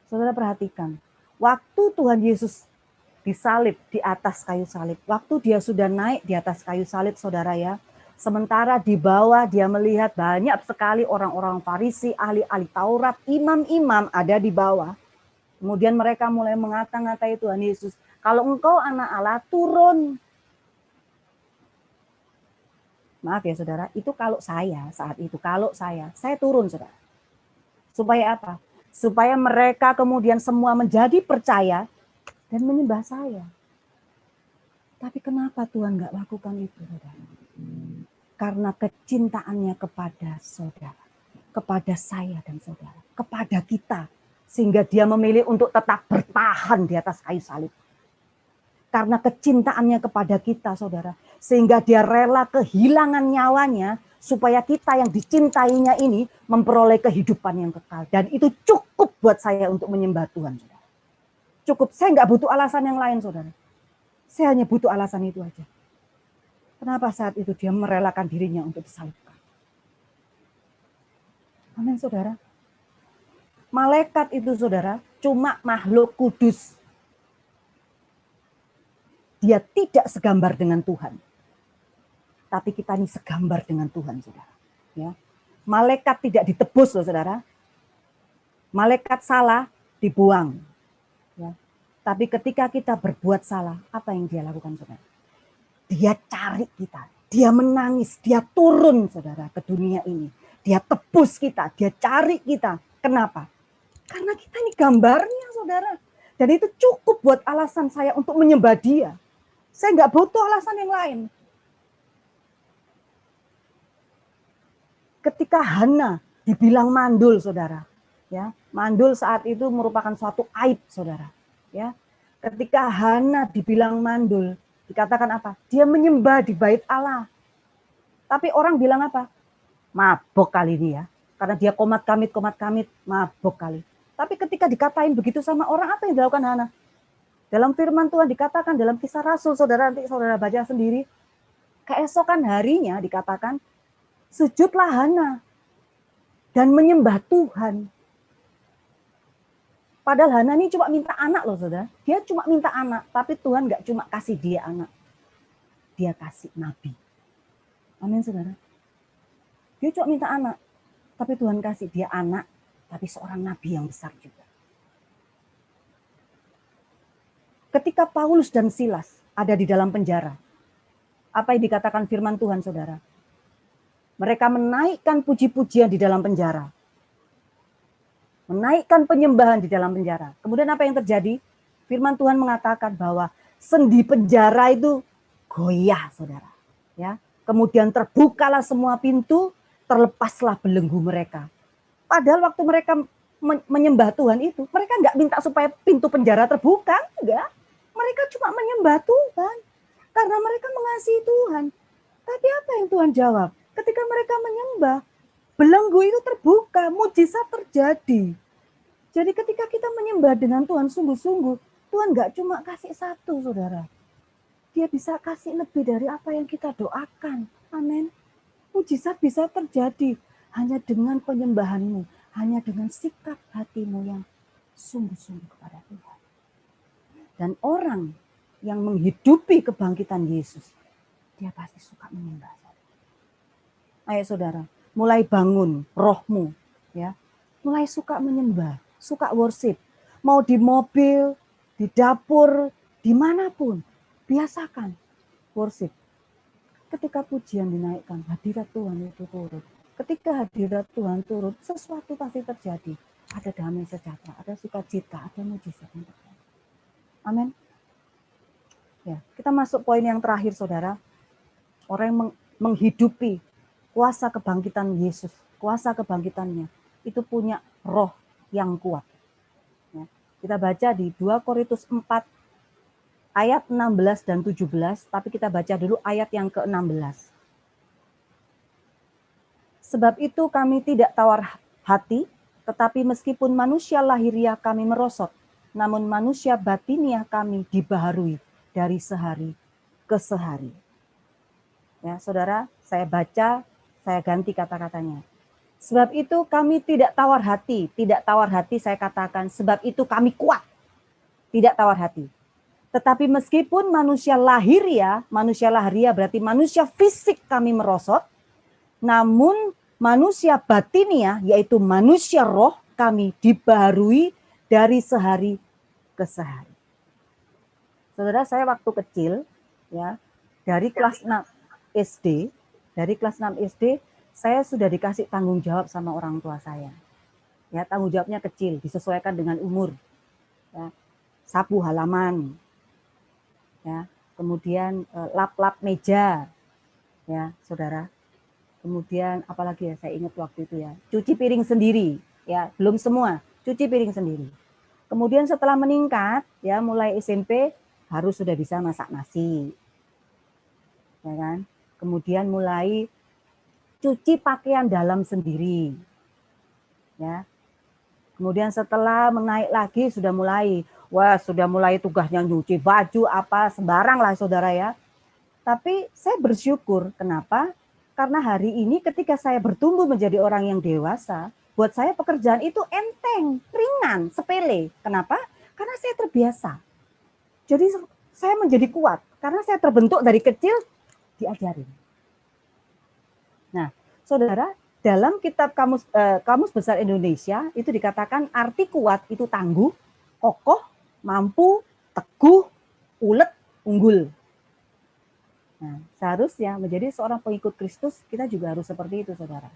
Saudara perhatikan. Waktu Tuhan Yesus disalib di atas kayu salib. Waktu dia sudah naik di atas kayu salib saudara ya. Sementara di bawah dia melihat banyak sekali orang-orang Farisi, ahli-ahli Taurat, imam-imam ada di bawah. Kemudian mereka mulai mengata-ngatai Tuhan Yesus. Kalau engkau anak Allah turun. Maaf ya saudara, itu kalau saya saat itu, saya turun saudara. Supaya apa? Supaya mereka kemudian semua menjadi percaya dan menyembah saya. Tapi kenapa Tuhan nggak lakukan itu saudara? Karena kecintaannya kepada saudara, kepada saya dan saudara, kepada kita. Sehingga dia memilih untuk tetap bertahan di atas kayu salib. Karena kecintaannya kepada kita saudara, sehingga dia rela kehilangan nyawanya supaya kita yang dicintainya ini memperoleh kehidupan yang kekal. Dan itu cukup buat saya untuk menyembah Tuhan saudara. Cukup, saya nggak butuh alasan yang lain, saudara. Saya hanya butuh alasan itu aja. Kenapa saat itu dia merelakan dirinya untuk disalibkan? Amin, saudara. Malaikat itu, saudara, cuma makhluk kudus. Dia tidak segambar dengan Tuhan. Tapi kita ini segambar dengan Tuhan, saudara. Ya. Malaikat tidak ditebus, loh, saudara. Malaikat salah, dibuang. Ya. Tapi ketika kita berbuat salah, apa yang dia lakukan, saudara? Dia cari kita, dia menangis, dia turun, saudara, ke dunia ini. Dia tebus kita, dia cari kita. Kenapa? Karena kita ini gambarnya, saudara. Dan itu cukup buat alasan saya untuk menyembah dia. Saya nggak butuh alasan yang lain. Ketika Hana dibilang mandul, saudara, ya, mandul saat itu merupakan suatu aib, saudara. Ya, ketika Hana dibilang mandul, dikatakan apa? Dia menyembah di bait Allah. Tapi orang bilang apa? Mabok kali ini ya, karena dia komat kamit, mabok kali. Tapi ketika dikatain begitu sama orang, apa yang dilakukan Hana? Dalam firman Tuhan dikatakan dalam Kisah Rasul, saudara, nanti saudara baca sendiri, keesokan harinya dikatakan, sujudlah Hana dan menyembah Tuhan. Padahal Hana ini cuma minta anak loh, saudara. Dia cuma minta anak, tapi Tuhan nggak cuma kasih dia anak. Dia kasih nabi. Amin, saudara. Dia cuma minta anak, tapi Tuhan kasih dia anak, tapi seorang nabi yang besar juga. Ketika Paulus dan Silas ada di dalam penjara, apa yang dikatakan firman Tuhan, saudara? Mereka menaikkan puji-pujian di dalam penjara. Menaikkan penyembahan di dalam penjara. Kemudian apa yang terjadi? Firman Tuhan mengatakan bahwa sendi penjara itu goyah, saudara. Ya, kemudian terbukalah semua pintu, terlepaslah belenggu mereka. Padahal waktu mereka menyembah Tuhan itu, mereka nggak minta supaya pintu penjara terbuka, enggak. Mereka cuma menyembah Tuhan karena mereka mengasihi Tuhan. Tapi apa yang Tuhan jawab? Ketika mereka menyembah, belenggu itu terbuka, mujizat terjadi. Jadi ketika kita menyembah dengan Tuhan sungguh-sungguh, Tuhan nggak cuma kasih satu, saudara. Dia bisa kasih lebih dari apa yang kita doakan. Amin. Mujizat bisa terjadi hanya dengan penyembahanmu, hanya dengan sikap hatimu yang sungguh-sungguh kepada Tuhan. Dan orang yang menghidupi kebangkitan Yesus, dia pasti suka menyembah. Ayo saudara, mulai bangun rohmu, ya, mulai suka menyembah, suka worship. Mau di mobil, di dapur, dimanapun, biasakan worship. Ketika pujian dinaikkan, hadirat Tuhan itu turun. Ketika hadirat Tuhan turun, sesuatu pasti terjadi. Ada damai sejahtera, ada sukacita, ada mujizat. Amin. Ya, kita masuk poin yang terakhir, saudara. Orang yang menghidupi kuasa kebangkitan Yesus, kuasa kebangkitannya, itu punya roh yang kuat. Ya, kita baca di 2 Korintus 4 ayat 16 dan 17, tapi kita baca dulu ayat yang ke-16. Sebab itu kami tidak tawar hati, tetapi meskipun manusia lahiriah kami merosot, namun manusia batiniah kami dibaharui dari sehari ke sehari. Ya, saudara, saya baca, saya ganti kata-katanya. Sebab itu kami tidak tawar hati saya katakan, sebab itu kami kuat. Tidak tawar hati. Tetapi meskipun manusia lahiriah berarti manusia fisik kami merosot, namun manusia batiniah, yaitu manusia roh, kami dibaharui dari sehari ke sehari. Saudara, saya waktu kecil, ya, dari kelas 6 SD, saya sudah dikasih tanggung jawab sama orang tua saya. Ya, tanggung jawabnya kecil, disesuaikan dengan umur. Ya, sapu halaman, ya, kemudian lap-lap meja, ya, saudara. Kemudian apalagi ya, saya ingat waktu itu ya, cuci piring sendiri, ya, belum semua, cuci piring sendiri. Kemudian setelah meningkat, ya, mulai SMP harus sudah bisa masak nasi, ya kan. Kemudian mulai cuci pakaian dalam sendiri, ya. Kemudian setelah menaik lagi sudah mulai, wah sudah mulai tugasnya nyuci baju apa sembarang lah saudara ya. Tapi saya bersyukur, kenapa? Karena hari ini ketika saya bertumbuh menjadi orang yang dewasa, buat saya pekerjaan itu enteng, ringan, sepele. Kenapa? Karena saya terbiasa. Jadi saya menjadi kuat, karena saya terbentuk dari kecil diajarin. Nah, saudara, dalam kitab Kamus Besar Indonesia itu dikatakan arti kuat itu tangguh, kokoh, mampu, teguh, ulet, unggul. Nah, seharusnya menjadi seorang pengikut Kristus kita juga harus seperti itu, saudara.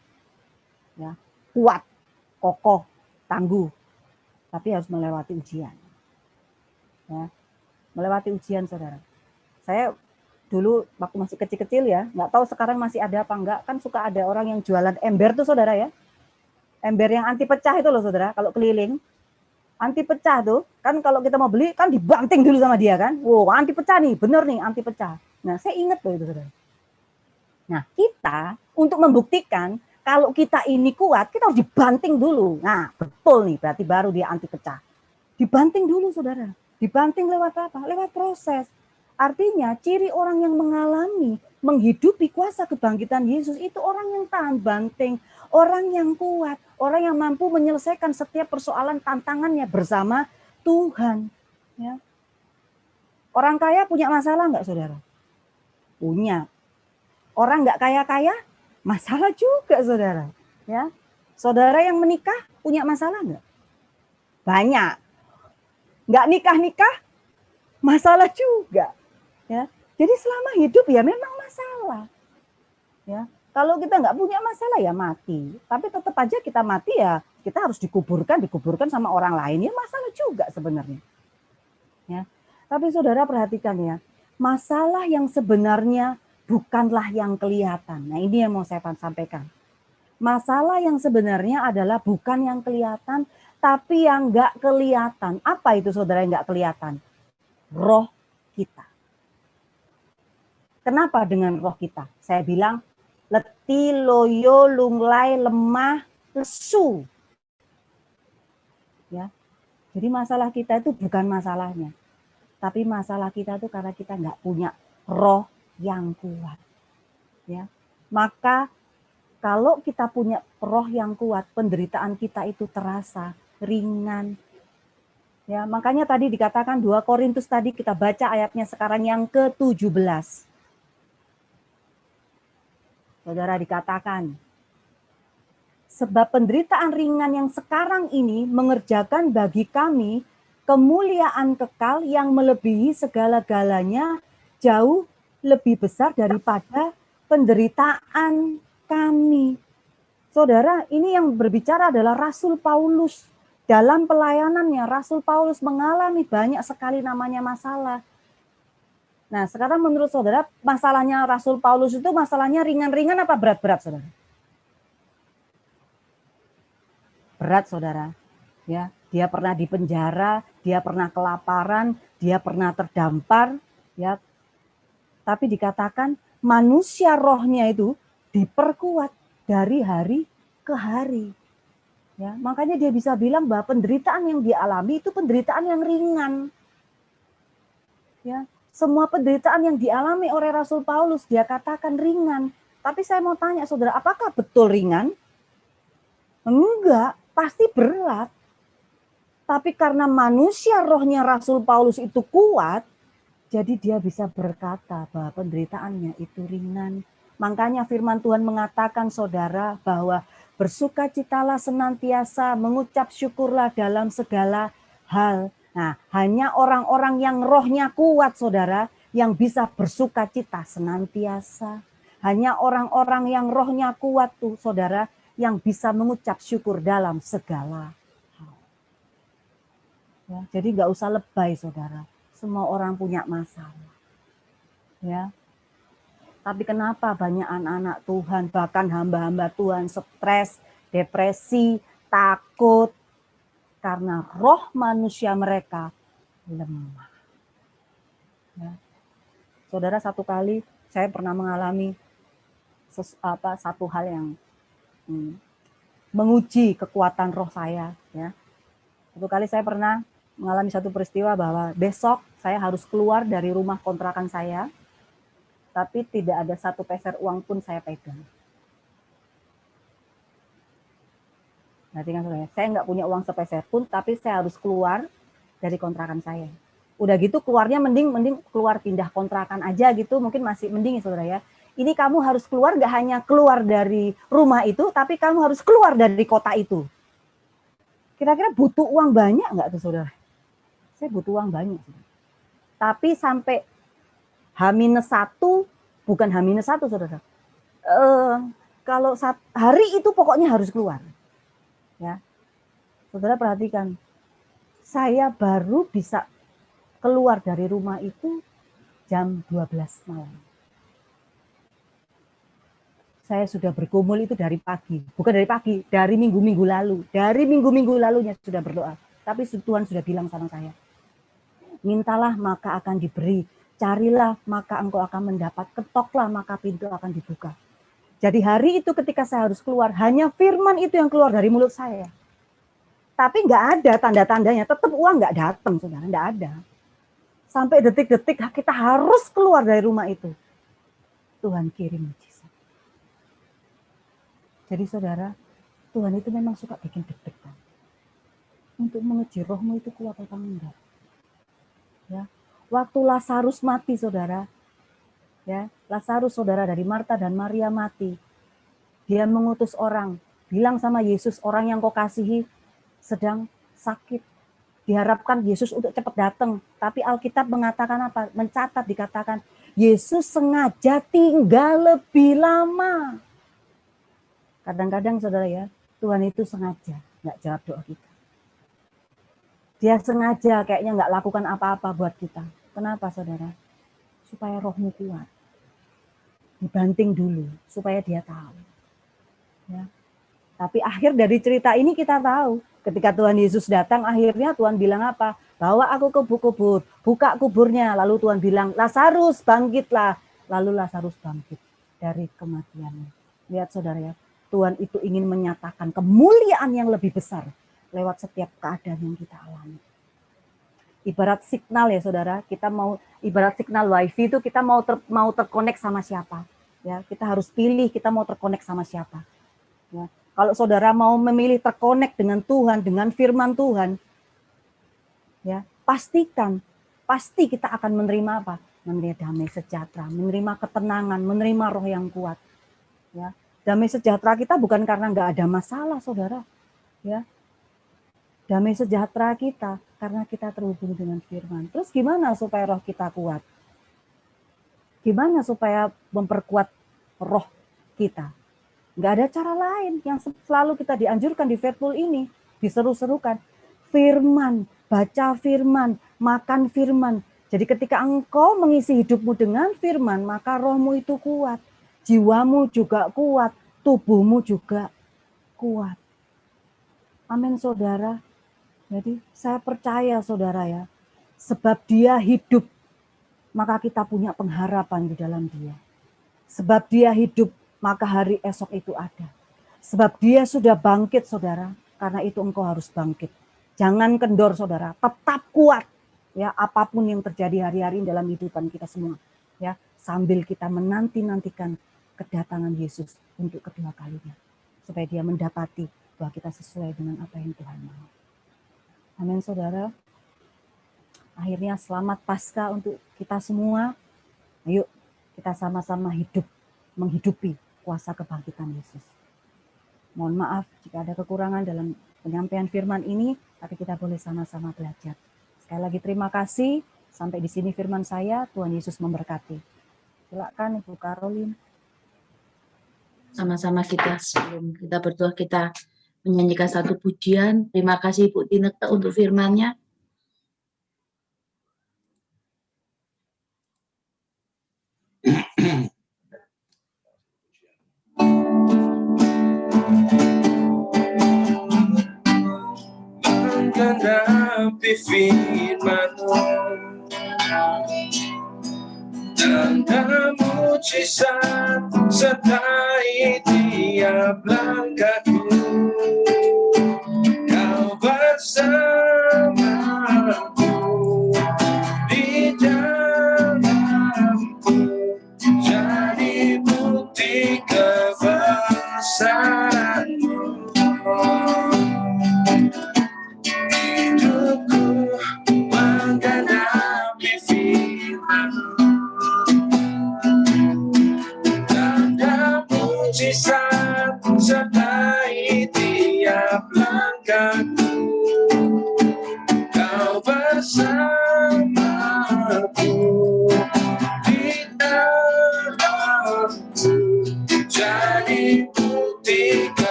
Ya, kuat, kokoh, tangguh, tapi harus melewati ujian. Ya, melewati ujian, saudara. Saya dulu waktu masih kecil-kecil ya, nggak tahu sekarang masih ada apa enggak, kan suka ada orang yang jualan ember tuh, saudara ya. Ember yang anti pecah itu loh, saudara, kalau keliling. Anti pecah tuh, kan kalau kita mau beli kan dibanting dulu sama dia kan. Wow, anti pecah nih, bener nih anti pecah. Nah, saya ingat loh itu, saudara. Nah, kita untuk membuktikan kalau kita ini kuat, kita harus dibanting dulu. Nah, betul nih, berarti baru dia anti pecah. Dibanting dulu, saudara. Dibanting lewat apa? Lewat proses. Artinya, ciri orang yang mengalami, menghidupi kuasa kebangkitan Yesus itu orang yang tahan banting, orang yang kuat, orang yang mampu menyelesaikan setiap persoalan tantangannya bersama Tuhan. Ya. Orang kaya punya masalah nggak, saudara? Punya. Orang nggak kaya-kaya, masalah juga, saudara. Ya, saudara yang menikah punya masalah nggak? Banyak. Nggak nikah-nikah, masalah juga. Ya, jadi selama hidup ya memang masalah. Ya, kalau kita nggak punya masalah ya mati. Tapi tetap aja kita mati ya kita harus dikuburkan sama orang lain ya masalah juga sebenarnya. Ya, tapi saudara perhatikan ya, masalah yang sebenarnya bukanlah yang kelihatan. Nah ini yang mau saya sampaikan. Masalah yang sebenarnya adalah bukan yang kelihatan, tapi yang nggak kelihatan. Apa itu saudara yang nggak kelihatan? Roh kita. Kenapa dengan roh kita? Saya bilang, letih, loyo, lunglai, lemah, lesu. Ya, jadi masalah kita itu bukan masalahnya. Tapi masalah kita itu karena kita nggak punya roh yang kuat. Ya, maka kalau kita punya roh yang kuat, penderitaan kita itu terasa ringan. Ya, makanya tadi dikatakan 2 Korintus tadi kita baca ayatnya sekarang yang ke-17. Saudara dikatakan, sebab penderitaan ringan yang sekarang ini mengerjakan bagi kami kemuliaan kekal yang melebihi segala-galanya jauh lebih besar daripada penderitaan kami. Saudara, ini yang berbicara adalah Rasul Paulus. Dalam pelayanannya, Rasul Paulus mengalami banyak sekali namanya masalah. Nah, sekarang menurut saudara, masalahnya Rasul Paulus itu masalahnya ringan-ringan apa berat-berat, saudara? Berat, saudara. Ya, dia pernah di penjara, dia pernah kelaparan, dia pernah terdampar, ya. Tapi dikatakan manusia rohnya itu diperkuat dari hari ke hari. Ya, makanya dia bisa bilang bahwa penderitaan yang dia alami itu penderitaan yang ringan. Ya, semua penderitaan yang dialami oleh Rasul Paulus dia katakan ringan. Tapi saya mau tanya saudara, apakah betul ringan? Enggak, pasti berat. Tapi karena manusia rohnya Rasul Paulus itu kuat, jadi dia bisa berkata bahwa penderitaannya itu ringan. Makanya firman Tuhan mengatakan saudara bahwa bersukacitalah senantiasa, mengucap syukurlah dalam segala hal. Nah, hanya orang-orang yang rohnya kuat saudara yang bisa bersukacita senantiasa. Hanya orang-orang yang rohnya kuat tuh saudara yang bisa mengucap syukur dalam segala hal. Ya, jadi nggak usah lebay saudara. Semua orang punya masalah. Ya. Tapi kenapa banyak anak-anak Tuhan, bahkan hamba-hamba Tuhan stres, depresi, takut karena roh manusia mereka lemah. Ya. Saudara, satu kali saya pernah mengalami satu hal yang menguji kekuatan roh saya. Ya. Satu kali saya pernah mengalami satu peristiwa bahwa besok saya harus keluar dari rumah kontrakan saya, tapi tidak ada satu peser uang pun saya pegang. Berarti kan saya nggak punya uang sepeser pun, tapi saya harus keluar dari kontrakan saya. Udah gitu keluarnya mending keluar pindah kontrakan aja gitu, mungkin masih mending ya saudara ya. Ini kamu harus keluar, nggak hanya keluar dari rumah itu, tapi kamu harus keluar dari kota itu. Kira-kira butuh uang banyak nggak tuh saudara? Saya butuh uang banyak. Tapi sampai H-1, bukan H-1 saudara. Kalau hari itu pokoknya harus keluar. Ya, saudara perhatikan, saya baru bisa keluar dari rumah itu jam 12 malam. Saya sudah bergumul itu dari pagi, bukan dari pagi, dari minggu-minggu lalu. Dari minggu-minggu lalunya sudah berdoa. Tapi Tuhan sudah bilang sama saya, mintalah maka akan diberi, carilah maka engkau akan mendapat, ketoklah maka pintu akan dibuka. Jadi hari itu ketika saya harus keluar, hanya firman itu yang keluar dari mulut saya. Tapi nggak ada tanda-tandanya, tetap uang nggak datang, saudara, nggak ada. Sampai detik-detik kita harus keluar dari rumah itu. Tuhan kirim mujizat. Jadi saudara, Tuhan itu memang suka bikin deg-degan. Untuk menguji rohmu itu kuat atau enggak. Ya, waktu Lazarus mati saudara, ya, Lazarus saudara dari Marta dan Maria mati. Dia mengutus orang, bilang sama Yesus, orang yang kau kasihi sedang sakit. Diharapkan Yesus untuk cepat datang. Tapi Alkitab mengatakan apa? Mencatat, dikatakan, Yesus sengaja tinggal lebih lama. Kadang-kadang saudara ya, Tuhan itu sengaja nggak jawab doa kita. Dia sengaja kayaknya nggak lakukan apa-apa buat kita. Kenapa saudara? Supaya rohmu kuat. Dibanting dulu, supaya dia tahu. Ya. Tapi akhir dari cerita ini kita tahu. Ketika Tuhan Yesus datang, akhirnya Tuhan bilang apa? Bawa aku ke kubur, buka kuburnya. Lalu Tuhan bilang, Lazarus bangkitlah. Lalu Lazarus bangkit dari kematiannya. Lihat saudara ya, Tuhan itu ingin menyatakan kemuliaan yang lebih besar lewat setiap keadaan yang kita alami. Ibarat signal ya saudara, kita mau ibarat signal wifi itu kita mau terkonek sama siapa? Ya, kita harus pilih kita mau terkonek sama siapa. Ya, kalau saudara mau memilih terkonek dengan Tuhan, dengan firman Tuhan, ya pasti kita akan menerima apa? Menerima damai sejahtera, menerima ketenangan, menerima roh yang kuat. Ya. Damai sejahtera kita bukan karena nggak ada masalah, saudara. Ya, damai sejahtera kita karena kita terhubung dengan firman. Terus gimana supaya roh kita kuat? Gimana supaya memperkuat roh kita? Nggak ada cara lain yang selalu kita dianjurkan di Faithful ini, diseru-serukan. Firman, baca firman, makan firman. Jadi ketika engkau mengisi hidupmu dengan firman, maka rohmu itu kuat. Jiwamu juga kuat, tubuhmu juga kuat. Amin saudara. Jadi saya percaya saudara ya, sebab dia hidup, maka kita punya pengharapan di dalam dia. Sebab dia hidup, maka hari esok itu ada. Sebab dia sudah bangkit saudara, karena itu engkau harus bangkit. Jangan kendor saudara, tetap kuat. Ya, apapun yang terjadi hari-hari dalam kehidupan kita semua. Ya, sambil kita menanti-nantikan kedatangan Yesus untuk kedua kalinya. Supaya dia mendapati bahwa kita sesuai dengan apa yang Tuhan mau. Amin saudara. Akhirnya selamat Paskah untuk kita semua. Ayo kita sama-sama menghidupi kuasa kebangkitan Yesus. Mohon maaf jika ada kekurangan dalam penyampaian firman ini, tapi kita boleh sama-sama belajar. Sekali lagi terima kasih. Sampai di sini firman saya, Tuhan Yesus memberkati. Silakan Ibu Caroline. Sama-sama kita sebelum kita berdoa kita menyanyikan satu pujian. Terima kasih Ibu Tineke untuk firman-Nya. Menggenapi firman-Mu, tanda mujizat sertai tiap langkahku. Kau bersamaku,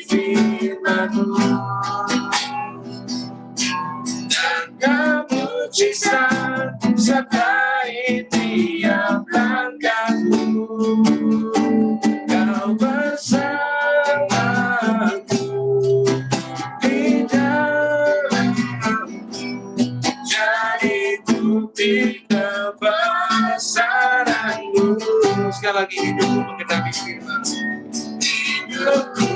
firman-Mu, dan mujizat sertai tiap langkahku. Kau bersamaku di dalamku, jadi bukti kebesaran-Mu. Sekali lagi, hidupku menggenapi firman-Mu. Hidupku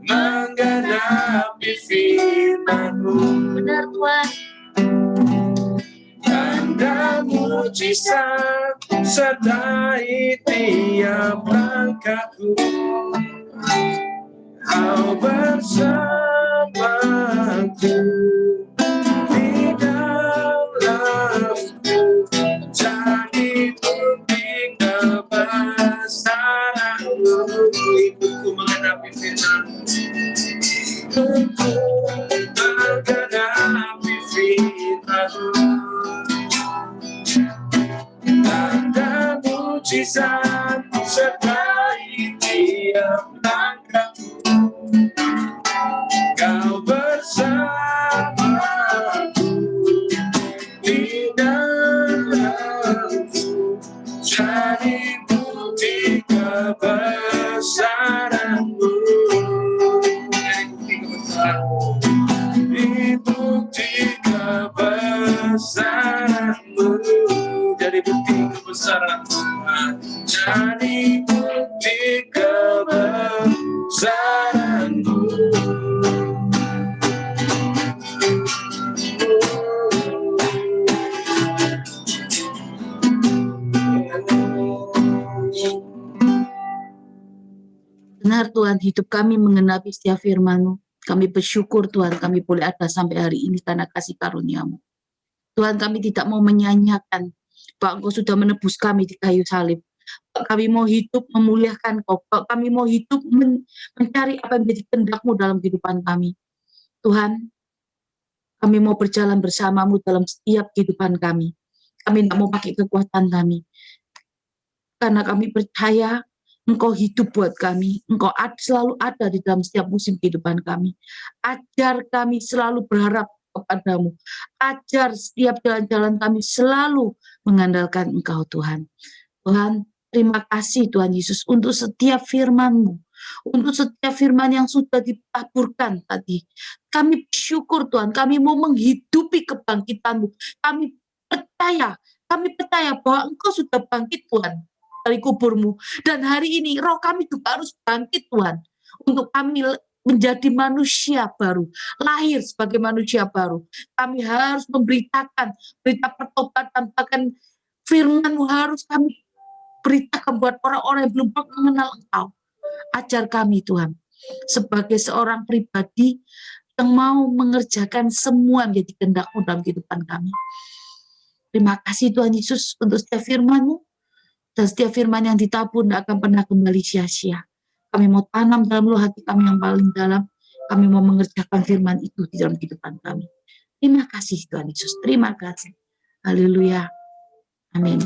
menggenapi firman-Mu. Benar Tuhan. Tanda mujizat sertai tiap langkahku. Kau bersamaku di dalamku, jadi bukti kebesaran-Mu. Hidupku menggenapi firman-Mu. Hidupku menggenapi firman-Mu. Tanda mujizat sertai tiap langkahku. Kau bersamaku di dalamku, jadi bukti kebesaran-Mu. Jadi bukti kebesaran-Mu. Jadi bukti kebesaran-Mu. Jadi bukti kebesaran-Mu. Benar Tuhan, hidup kami mengenapi setiap firman-Mu. Kami bersyukur Tuhan, kami boleh ada sampai hari ini karena kasih karunia-Mu. Tuhan, kami tidak mau menyanyiakan bahwa Engkau sudah menebus kami di kayu salib. Kami mau hidup memuliakan Kau. Kami mau hidup mencari apa yang menjadi kehendak-Mu dalam kehidupan kami. Tuhan, kami mau berjalan bersama-Mu dalam setiap kehidupan kami. Kami tidak mau pakai kekuatan kami. Karena kami percaya Engkau hidup buat kami. Engkau selalu ada di dalam setiap musim kehidupan kami. Ajar kami selalu berharap kepadamu. Ajar setiap jalan-jalan kami selalu mengandalkan Engkau Tuhan. Tuhan, terima kasih Tuhan Yesus untuk setiap firman-Mu. Untuk setiap firman yang sudah ditaburkan tadi. Kami bersyukur Tuhan, kami mau menghidupi kebangkitan-Mu. Kami percaya bahwa Engkau sudah bangkit Tuhan dari kubur-Mu. Dan hari ini roh kami juga harus bangkit Tuhan. Untuk kami menjadi manusia baru. Lahir sebagai manusia baru. Kami harus memberitakan berita pertobatan. Bahkan firman-Mu harus kami beritakan buat orang-orang yang belum mengenal Engkau. Ajar kami Tuhan. Sebagai seorang pribadi yang mau mengerjakan semua menjadi kehendak-Mu dalam kehidupan kami. Terima kasih Tuhan Yesus untuk setiap firman-Mu. Dan setiap firman yang ditabur tidak akan pernah kembali sia-sia. Kami mau tanam dalam lubuk hati kami yang paling dalam. Kami mau mengerjakan firman itu di dalam kehidupan kami. Terima kasih Tuhan Yesus. Terima kasih. Haleluya. Amin.